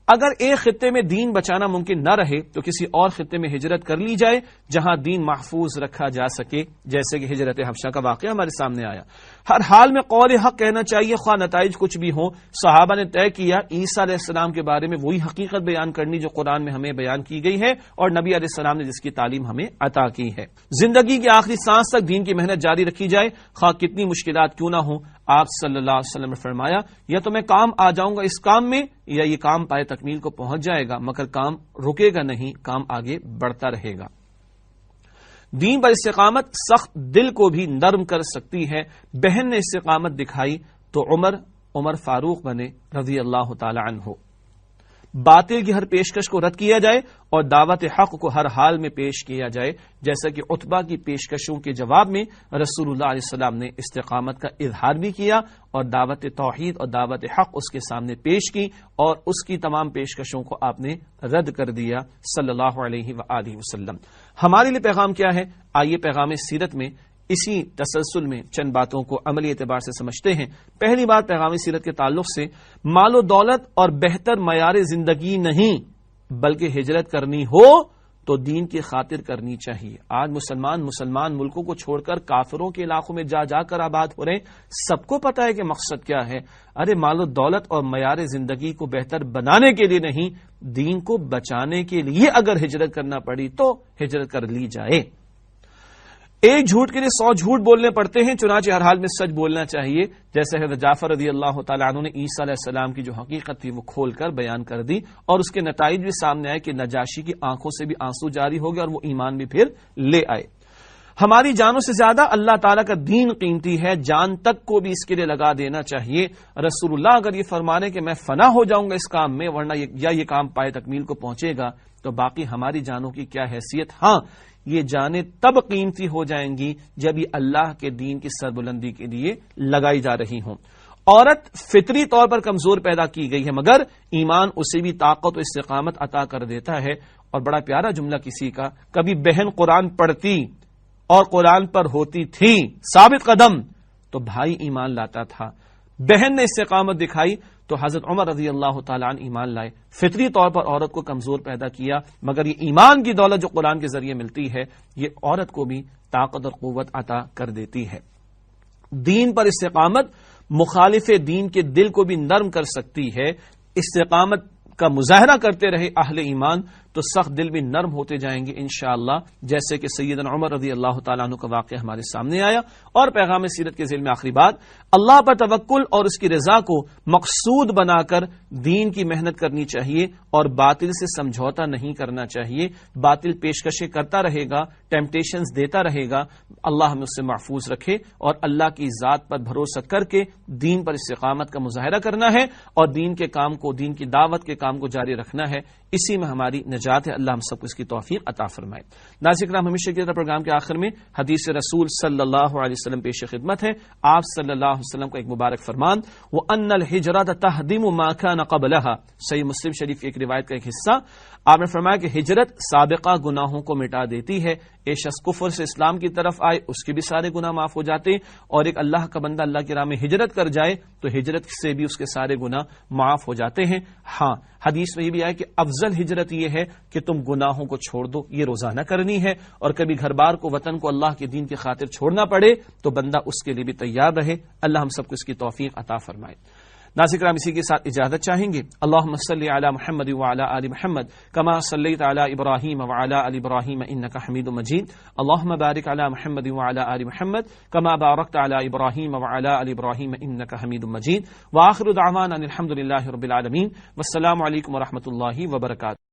[SPEAKER 1] اگر ایک خطے میں دین بچانا ممکن نہ رہے تو کسی اور خطے میں ہجرت کر لی جائے جہاں دین محفوظ رکھا جا سکے، جیسے کہ ہجرت حبشہ کا واقعہ ہمارے سامنے آیا. ہر حال میں قول حق کہنا چاہیے خواہ نتائج کچھ بھی ہوں. صحابہ نے طے کیا عیسیٰ علیہ السلام کے بارے میں وہی حقیقت بیان کرنی جو قرآن میں ہمیں بیان کی گئی ہے اور نبی علیہ السلام نے جس کی تعلیم ہمیں عطا کی ہے. زندگی کی آخری سانس تک دین کی محنت جاری رکھی جائے خواہ کتنی مشکلات کیوں نہ ہوں. آپ صلی اللہ علیہ وسلم نے فرمایا یا تو میں کام آ جاؤں گا اس کام میں یا یہ کام پائے تکمیل کو پہنچ جائے گا، مگر کام رکے گا نہیں، کام آگے بڑھتا رہے گا. دین پر استقامت سخت دل کو بھی نرم کر سکتی ہے. بہن نے استقامت دکھائی تو عمر فاروق بنے رضی اللہ تعالی عنہ. باطل کی ہر پیشکش کو رد کیا جائے اور دعوت حق کو ہر حال میں پیش کیا جائے، جیسا کہ عتبہ کی پیشکشوں کے جواب میں رسول اللہ علیہ السلام نے استقامت کا اظہار بھی کیا اور دعوت توحید اور دعوت حق اس کے سامنے پیش کی اور اس کی تمام پیشکشوں کو آپ نے رد کر دیا صلی اللہ علیہ وآلہ وسلم. ہمارے لیے پیغام کیا ہے؟ آئیے پیغام سیرت میں اسی تسلسل میں چند باتوں کو عملی اعتبار سے سمجھتے ہیں. پہلی بات پیغام سیرت کے تعلق سے مال و دولت اور بہتر معیار زندگی نہیں بلکہ ہجرت کرنی ہو تو دین کی خاطر کرنی چاہیے. آج مسلمان ملکوں کو چھوڑ کر کافروں کے علاقوں میں جا کر آباد ہو رہے ہیں. سب کو پتا ہے کہ مقصد کیا ہے. ارے مال و دولت اور معیار زندگی کو بہتر بنانے کے لیے نہیں، دین کو بچانے کے لیے اگر ہجرت کرنا پڑی تو ہجرت کر لی جائے. ایک جھوٹ کے لیے 100 جھوٹ بولنے پڑتے ہیں، چنانچہ ہر حال میں سچ بولنا چاہیے. جیسے حضرت جعفر رضی اللہ تعالیٰ عنہ نے عیسیٰ علیہ السلام کی جو حقیقت تھی وہ کھول کر بیان کر دی اور اس کے نتائج بھی سامنے آئے کہ نجاشی کی آنکھوں سے بھی آنسو جاری ہو گئے اور وہ ایمان بھی پھر لے آئے. ہماری جانوں سے زیادہ اللہ تعالیٰ کا دین قیمتی ہے، جان تک کو بھی اس کے لیے لگا دینا چاہیے. رسول اللہ اگر یہ فرمانے کہ میں فنا ہو جاؤں گا اس کام میں ورنہ یہ کام پائے تکمیل کو پہنچے گا تو باقی ہماری جانوں کی کیا حیثیت. ہاں یہ جانیں تب قیمتی ہو جائیں گی جب یہ اللہ کے دین کی سربلندی کے لیے لگائی جا رہی ہوں. عورت فطری طور پر کمزور پیدا کی گئی ہے مگر ایمان اسے بھی طاقت و استقامت عطا کر دیتا ہے. اور بڑا پیارا جملہ کسی کا، کبھی بہن قرآن پڑھتی اور قرآن پر ہوتی تھی ثابت قدم تو بھائی ایمان لاتا تھا، بہن نے استقامت دکھائی تو حضرت عمر رضی اللہ تعالیٰ عنہ ایمان لائے۔ فطری طور پر عورت کو کمزور پیدا کیا، مگر یہ ایمان کی دولت جو قرآن کے ذریعے ملتی ہے یہ عورت کو بھی طاقت اور قوت عطا کر دیتی ہے۔ دین پر استقامت مخالف دین کے دل کو بھی نرم کر سکتی ہے۔ استقامت کا مظاہرہ کرتے رہے اہل ایمان تو سخت دل بھی نرم ہوتے جائیں گے انشاءاللہ، جیسے کہ سیدنا عمر رضی اللہ تعالیٰ عنہ کا واقعہ ہمارے سامنے آیا۔ اور پیغام سیرت کے ذیل میں آخری بات، اللہ پر توکل اور اس کی رضا کو مقصود بنا کر دین کی محنت کرنی چاہیے اور باطل سے سمجھوتا نہیں کرنا چاہیے۔ باطل پیشکشیں کرتا رہے گا، ٹیمپٹیشنز دیتا رہے گا، اللہ ہمیں اس سے محفوظ رکھے، اور اللہ کی ذات پر بھروسہ کر کے دین پر استقامت کا مظاہرہ کرنا ہے اور دین کے کام کو، دین کی دعوت کے کام کو جاری رکھنا ہے، اسی میں ہماری نجات ہے۔ اللہ ہم سب کو اس کی توفیق عطا فرمائے۔ ناظرین کرام، ہمیشہ کی طرح پروگرام کے آخر میں حدیث رسول صلی اللہ علیہ وسلم پیش خدمت ہے۔ آپ صلی اللہ علیہ وسلم کا ایک مبارک فرمان، وَأَنَّ الْحِجْرَةَ تَهْدِمُ مَا كَانَ قَبْلَهَا، صحیح مسلم شریف کی ایک روایت کا ایک حصہ۔ آپ نے فرمایا کہ ہجرت سابقہ گناہوں کو مٹا دیتی ہے۔ ایک شخص کفر سے اسلام کی طرف آئے، اس کے بھی سارے گناہ معاف ہو جاتے ہیں، اور ایک اللہ کا بندہ اللہ کی راہ میں ہجرت کر جائے تو ہجرت سے بھی اس کے سارے گناہ معاف ہو جاتے ہیں۔ ہاں، حدیث میں یہ بھی آیا کہ افضل ہجرت یہ ہے کہ تم گناہوں کو چھوڑ دو، یہ روزانہ کرنی ہے، اور کبھی گھر بار کو، وطن کو اللہ کے دین کی خاطر چھوڑنا پڑے تو بندہ اس کے لیے بھی تیار رہے۔ اللہ ہم سب کو اس کی توفیق عطا فرمائے۔ ناظرین کرام، اسی کے ساتھ اجازت چاہیں گے۔ اللہم صلی علی محمد وعلی آل محمد کما صلیت علی ابراہیم وعلی آل ابراہیم انک حمید مجید۔ اللہم بارک علی محمد وعلی آل محمد کما بارکت علی ابراہیم وعلی آل ابراہیم انک حمید مجید۔ وآخر دعوانا ان الحمد للہ رب العالمین، والسلام علیکم ورحمۃ اللہ وبرکاتہ۔